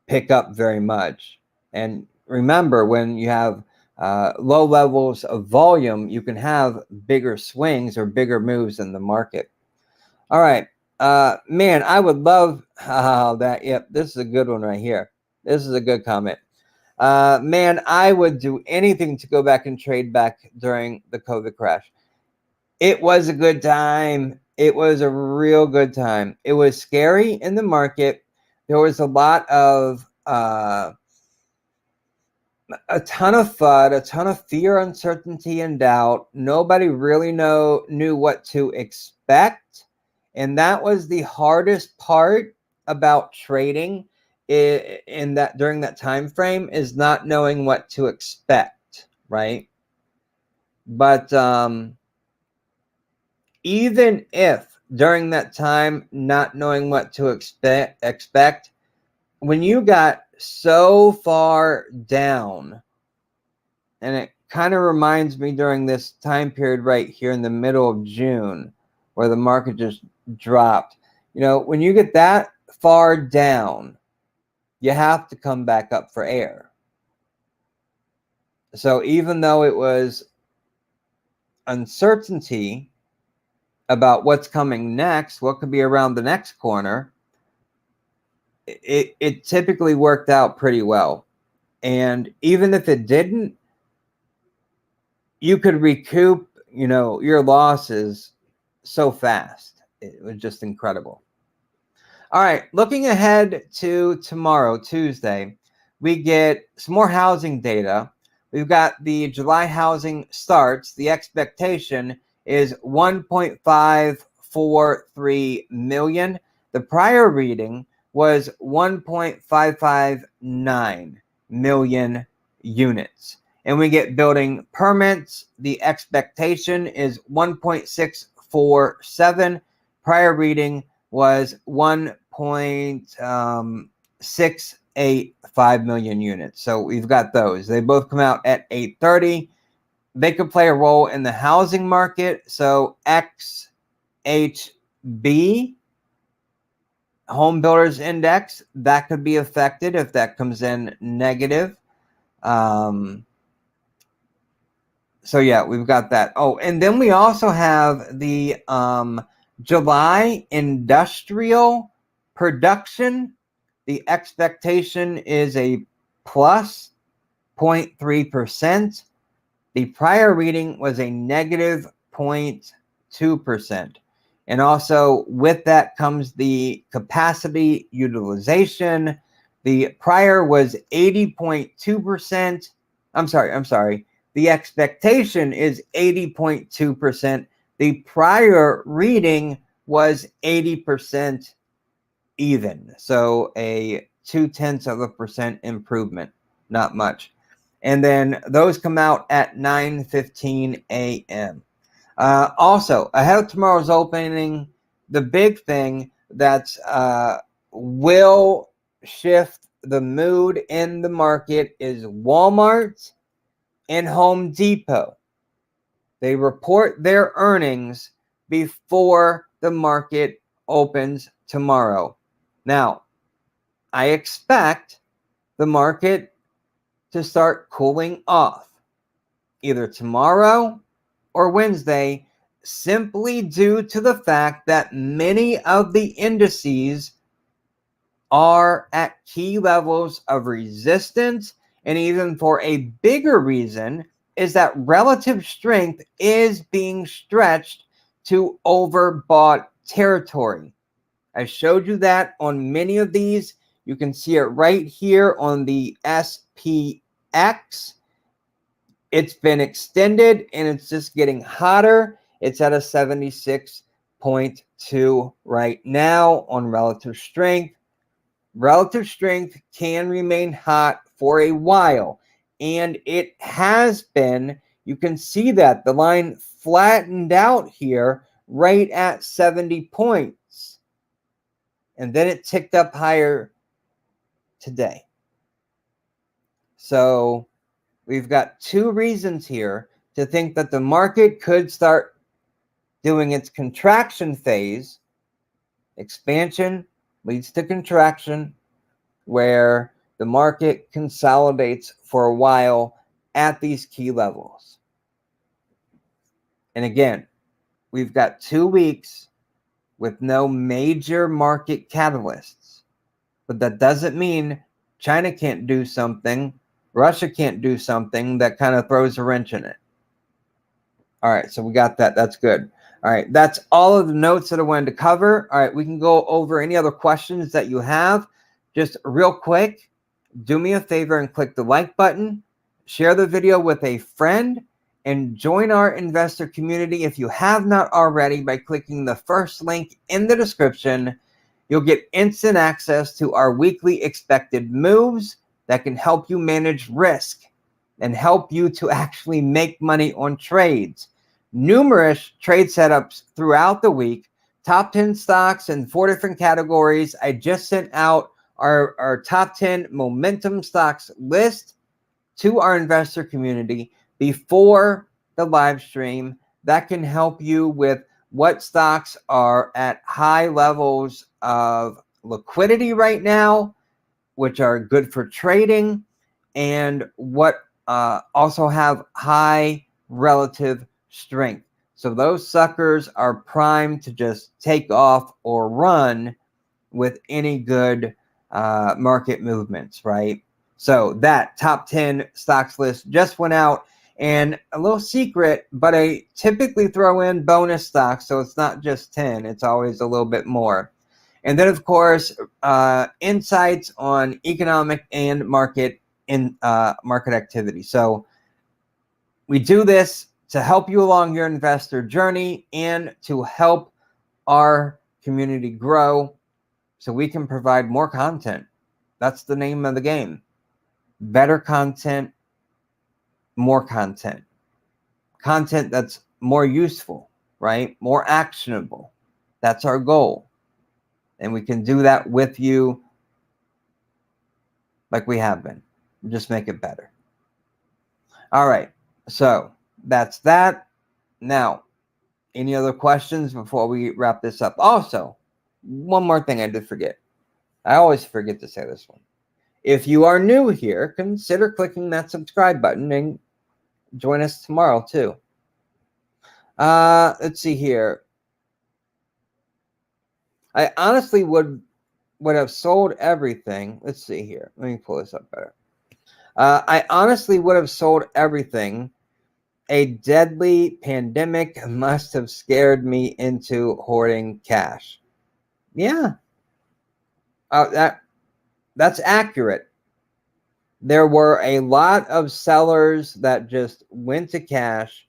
pick up very much. And remember, when you have low levels of volume, you can have bigger swings or bigger moves in the market. All right. Man, I would love that. Yep, this is a good one right here. This is a good comment. Man, I would do anything to go back and trade back during the COVID crash. It was a good time. It was a real good time. It was scary in the market. There was a lot of a ton of FUD, a ton of fear, uncertainty, and doubt. Nobody really knew what to expect. And that was the hardest part about trading during that time frame, is not knowing what to expect, right? But even if during that time, not knowing what to expect, when you got so far down, and it kind of reminds me during this time period right here in the middle of June, where the market just dropped. When you get that far down, you have to come back up for air. So even though it was uncertainty about what's coming next, what could be around the next corner, it typically worked out pretty well. And even if it didn't, you could recoup, your losses so fast. It was just incredible. All right, looking ahead to tomorrow, Tuesday, we get some more housing data. We've got the July housing starts. The expectation is 1.543 million. The prior reading was 1.559 million units. And we get building permits. The expectation is 1.647. Prior reading was 1.685 million units. So we've got those. They both come out at 8:30. They could play a role in the housing market. So XHB, Home Builders Index, that could be affected if that comes in negative. So yeah, we've got that. Oh, and then we also have the July industrial production. The expectation is a plus 0.3%. The prior reading was a negative 0.2%. And also with that comes the capacity utilization. The prior was 80.2%. I'm sorry. The expectation is 80.2%. The prior reading was 80% even. So a 0.2% improvement, not much. And then those come out at 9:15 a.m. Also, ahead of tomorrow's opening, the big thing that will shift the mood in the market is Walmart and Home Depot. They report their earnings before the market opens tomorrow. Now, I expect the market to start cooling off either tomorrow or Wednesday, simply due to the fact that many of the indices are at key levels of resistance. And even for a bigger reason is that relative strength is being stretched to overbought territory. I showed you that on many of these. You can see it right here on the SPX. It's been extended and it's just getting hotter. It's at a 76.2 right now on relative strength. Relative strength can remain hot for a while, and it has been. You can see that the line flattened out here right at 70 points, and then it ticked up higher today. So we've got two reasons here to think that the market could start doing its contraction phase. Expansion leads to contraction, where the market consolidates for a while at these key levels. And again, we've got 2 weeks with no major market catalysts. But that doesn't mean China can't do something, Russia can't do something that kind of throws a wrench in it. All right, so we got that. That's good. All right, that's all of the notes that I wanted to cover. All right, we can go over any other questions that you have. Just real quick, do me a favor and click the like button, share the video with a friend, and join our investor community if you have not already by clicking the first link in the description. You'll get instant access to our weekly expected moves that can help you manage risk and help you to actually make money on trades. Numerous trade setups throughout the week, top 10 stocks in 4 different categories. I just sent out our top 10 momentum stocks list to our investor community before the live stream. That can help you with what stocks are at high levels of liquidity right now, which are good for trading, and what also have high relative strength. So those suckers are primed to just take off or run with any good market movements, right? So that top 10 stocks list just went out. And a little secret, but I typically throw in bonus stocks, so it's not just 10, it's always a little bit more. And then, of course, insights on economic and market activity. So we do this to help you along your investor journey and to help our community grow so we can provide more content. That's the name of the game. Better content, more content. Content that's more useful, right? More actionable. That's our goal. And we can do that with you like we have been. Just make it better. All right. So that's that. Now, any other questions before we wrap this up? Also, one more thing I did forget. I always forget to say this one. If you are new here, consider clicking that subscribe button and join us tomorrow too. Let's see here. I honestly would have sold everything. Let's see here. Let me pull this up better. I honestly would have sold everything. A deadly pandemic must have scared me into hoarding cash. Yeah. That's accurate. There were a lot of sellers that just went to cash,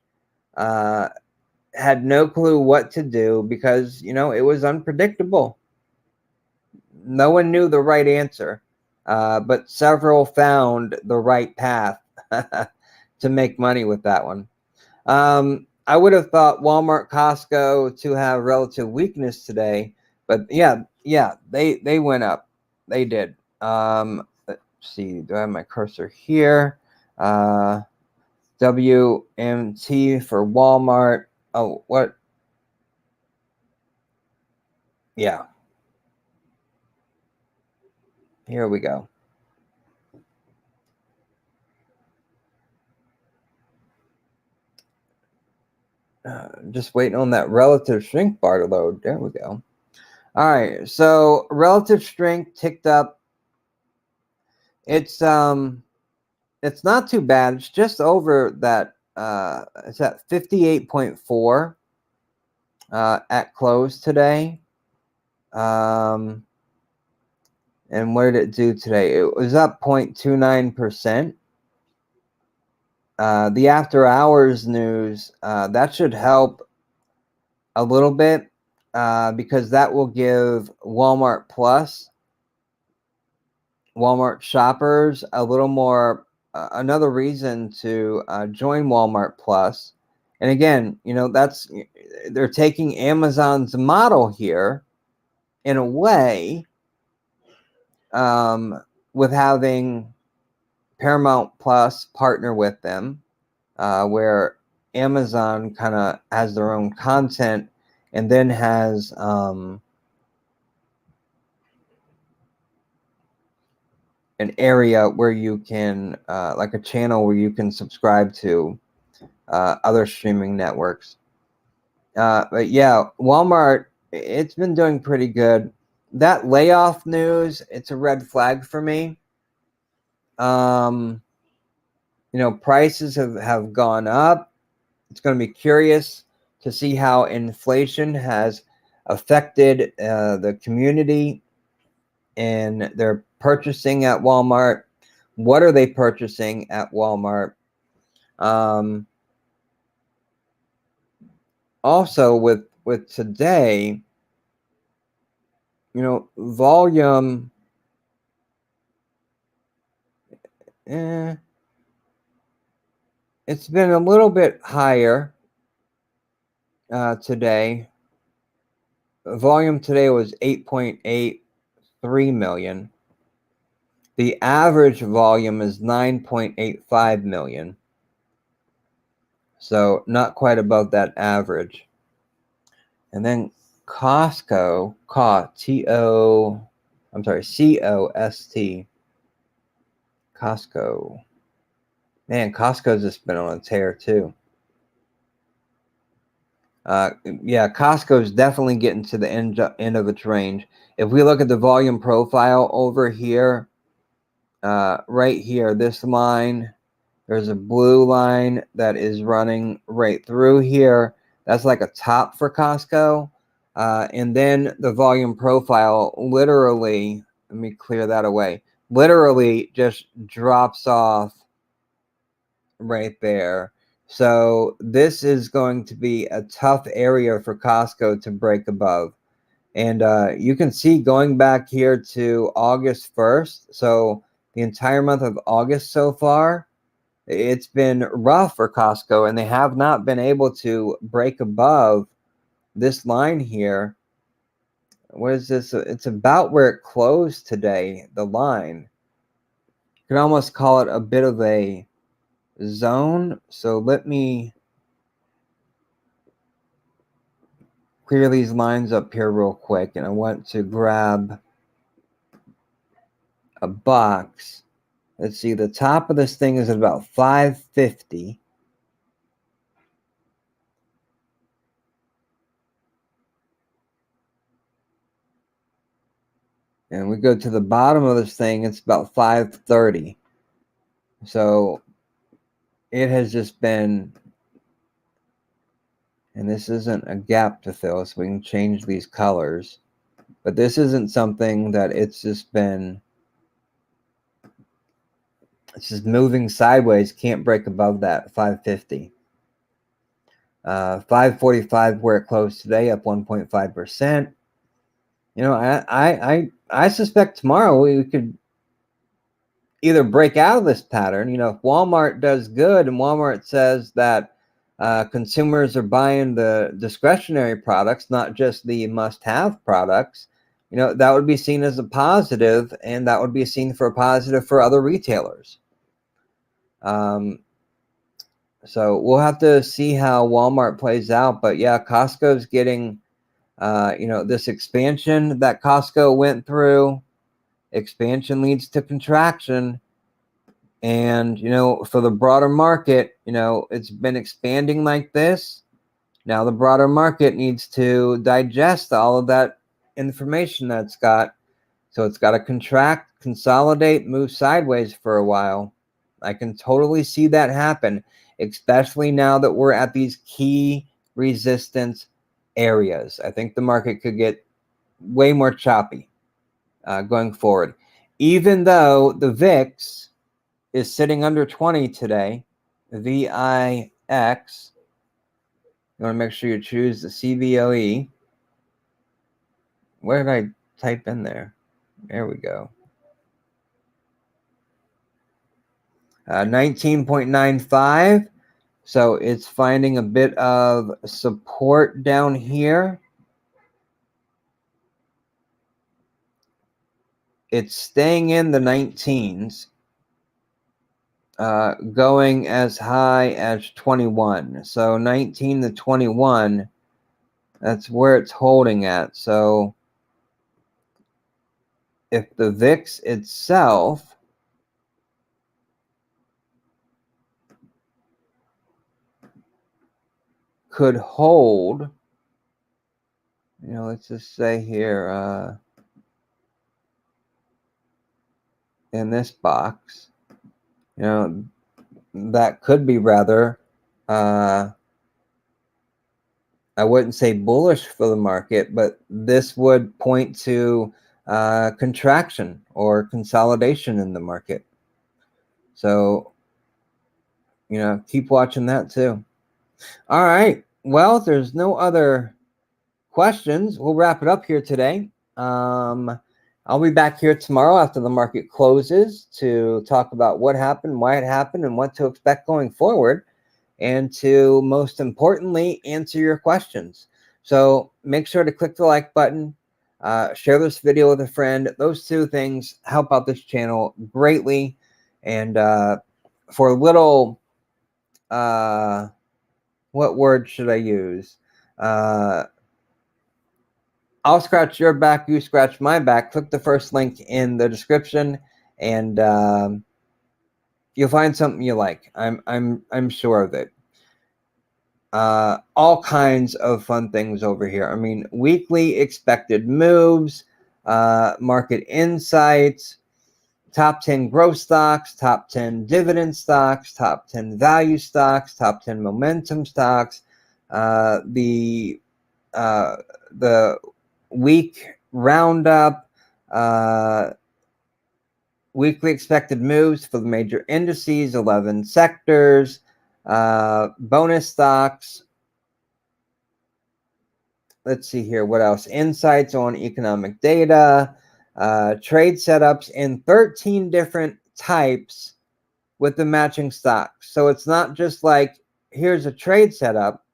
had no clue what to do because, it was unpredictable. No one knew the right answer, but several found the right path to make money with that one. I would have thought Walmart, Costco to have relative weakness today, but yeah, they went up. They did. Let's see, do I have my cursor here? WMT for Walmart. Oh, what? Yeah. Here we go. Just waiting on that relative strength bar to load. There we go. All right, so relative strength ticked up. It's not too bad. It's just over that. It's at 58.4 at close today. And what did it do today? It was up 0.29%. The after hours news, that should help a little bit because that will give Walmart Plus, Walmart shoppers a little more, another reason to join Walmart Plus. And again, they're taking Amazon's model here in a way with having Paramount Plus partner with them, where Amazon kind of has their own content and then has an area where you can, like a channel where you can subscribe to other streaming networks. But yeah, Walmart, it's been doing pretty good. That layoff news, it's a red flag for me. Prices have gone up. It's going to be curious to see how inflation has affected the community and their purchasing at Walmart. What are they purchasing at Walmart? Also with today, volume, it's been a little bit higher today. Volume today was 8.83 million. The average volume is 9.85 million. So not quite above that average. And then Costco, C-O-S-T. Costco. Man, Costco's just been on a tear too. Yeah, Costco's definitely getting to the end of its range. If we look at the volume profile over here, right here, this line There's a blue line that is running right through here. That's like a top for Costco. And then the volume profile literally, let me clear that away, literally just drops off right there. So this is going to be a tough area for Costco to break above. And you can see going back here to August 1st. So the entire month of August so far, it's been rough for Costco, and they have not been able to break above this line here. What is this? It's about where it closed today, the line. You could almost call it a bit of a zone. So let me clear these lines up here real quick, and I want to grab a box. Let's see, the top of this thing is at about 550. And we go to the bottom of this thing, it's about 530. So it has just been, and this isn't a gap to fill, so we can change these colors. But this isn't something that it's just been, it's just moving sideways, can't break above that 550. 545 where it closed today, up 1.5%. You know, I suspect tomorrow we could either break out of this pattern. You know, if Walmart does good and Walmart says that consumers are buying the discretionary products, not just the must-have products, you know, that would be seen as a positive, and that would be seen for a positive for other retailers. So we'll have to see how Walmart plays out. But yeah, Costco's getting, you know, this expansion that Costco went through. Expansion leads to contraction. And, you know, for the broader market, you know, it's been expanding like this. Now the broader market needs to digest all of that information that it's got. So it's got to contract, consolidate, move sideways for a while. I can totally see that happen, especially now that we're at these key resistance areas. I think the market could get way more choppy going forward. Even though the VIX is sitting under 20 today, VIX, you want to make sure you choose the CVOE. Where did I type in there? There we go. 19.95. So it's finding a bit of support down here. It's staying in the 19s, going as high as 21. So 19 to 21, that's where it's holding at. So if the VIX itself could hold, you know, let's just say here in this box, you know, that could be rather, I wouldn't say bullish for the market, but this would point to contraction or consolidation in the market. So, you know, keep watching that too. All right. Well, if there's no other questions, we'll wrap it up here today. I'll be back here tomorrow after the market closes to talk about what happened, why it happened, and what to expect going forward, and to most importantly answer your questions. So make sure to click the like button, share this video with a friend. Those two things help out this channel greatly. And for a little, what word should I use? I'll scratch your back, you scratch my back. Click the first link in the description, and you'll find something you like. I'm sure of it. All kinds of fun things over here. I mean, weekly expected moves, market insights, top 10 growth stocks, top 10 dividend stocks, top 10 value stocks, top 10 momentum stocks, the week roundup, weekly expected moves for the major indices, 11 sectors, bonus stocks. Let's see here. What else? Insights on economic data, trade setups in 13 different types with the matching stocks. So it's not just like, here's a trade setup.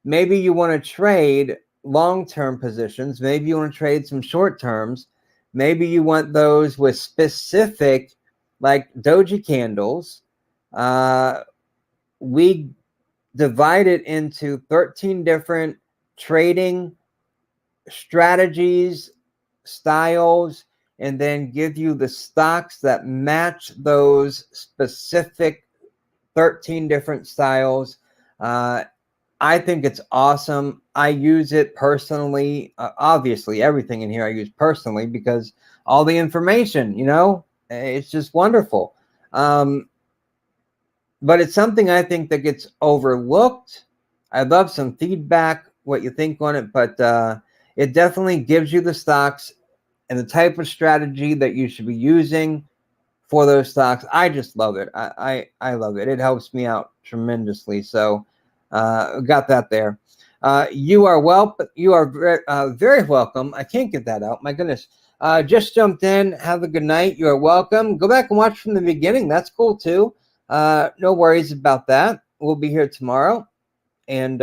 Maybe you want to trade long-term positions. Maybe you want to trade some short terms. Maybe you want those with specific, like doji candles. We divide it into 13 different trading strategies, styles, and then give you the stocks that match those specific 13 different styles. I think it's awesome. I use it personally. Obviously, everything in here I use personally because all the information, it's just wonderful. But it's something I think that gets overlooked. I'd love some feedback, what you think on it, but it definitely gives you the stocks and the type of strategy that you should be using for those stocks. I just love it. I love it. It helps me out tremendously. So got that there. You are very welcome. I can't get that out. My goodness. Just jumped in. Have a good night. You are welcome. Go back and watch from the beginning. That's cool too. No worries about that. We'll be here tomorrow. And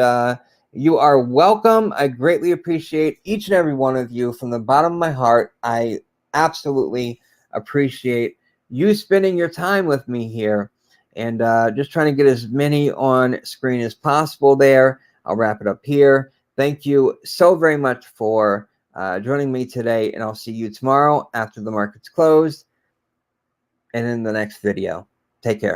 you are welcome. I greatly appreciate each and every one of you from the bottom of my heart. I absolutely appreciate you spending your time with me here. And just trying to get as many on screen as possible there. I'll wrap it up here. Thank you so very much for joining me today. And I'll see you tomorrow after the market's closed and in the next video. Take care.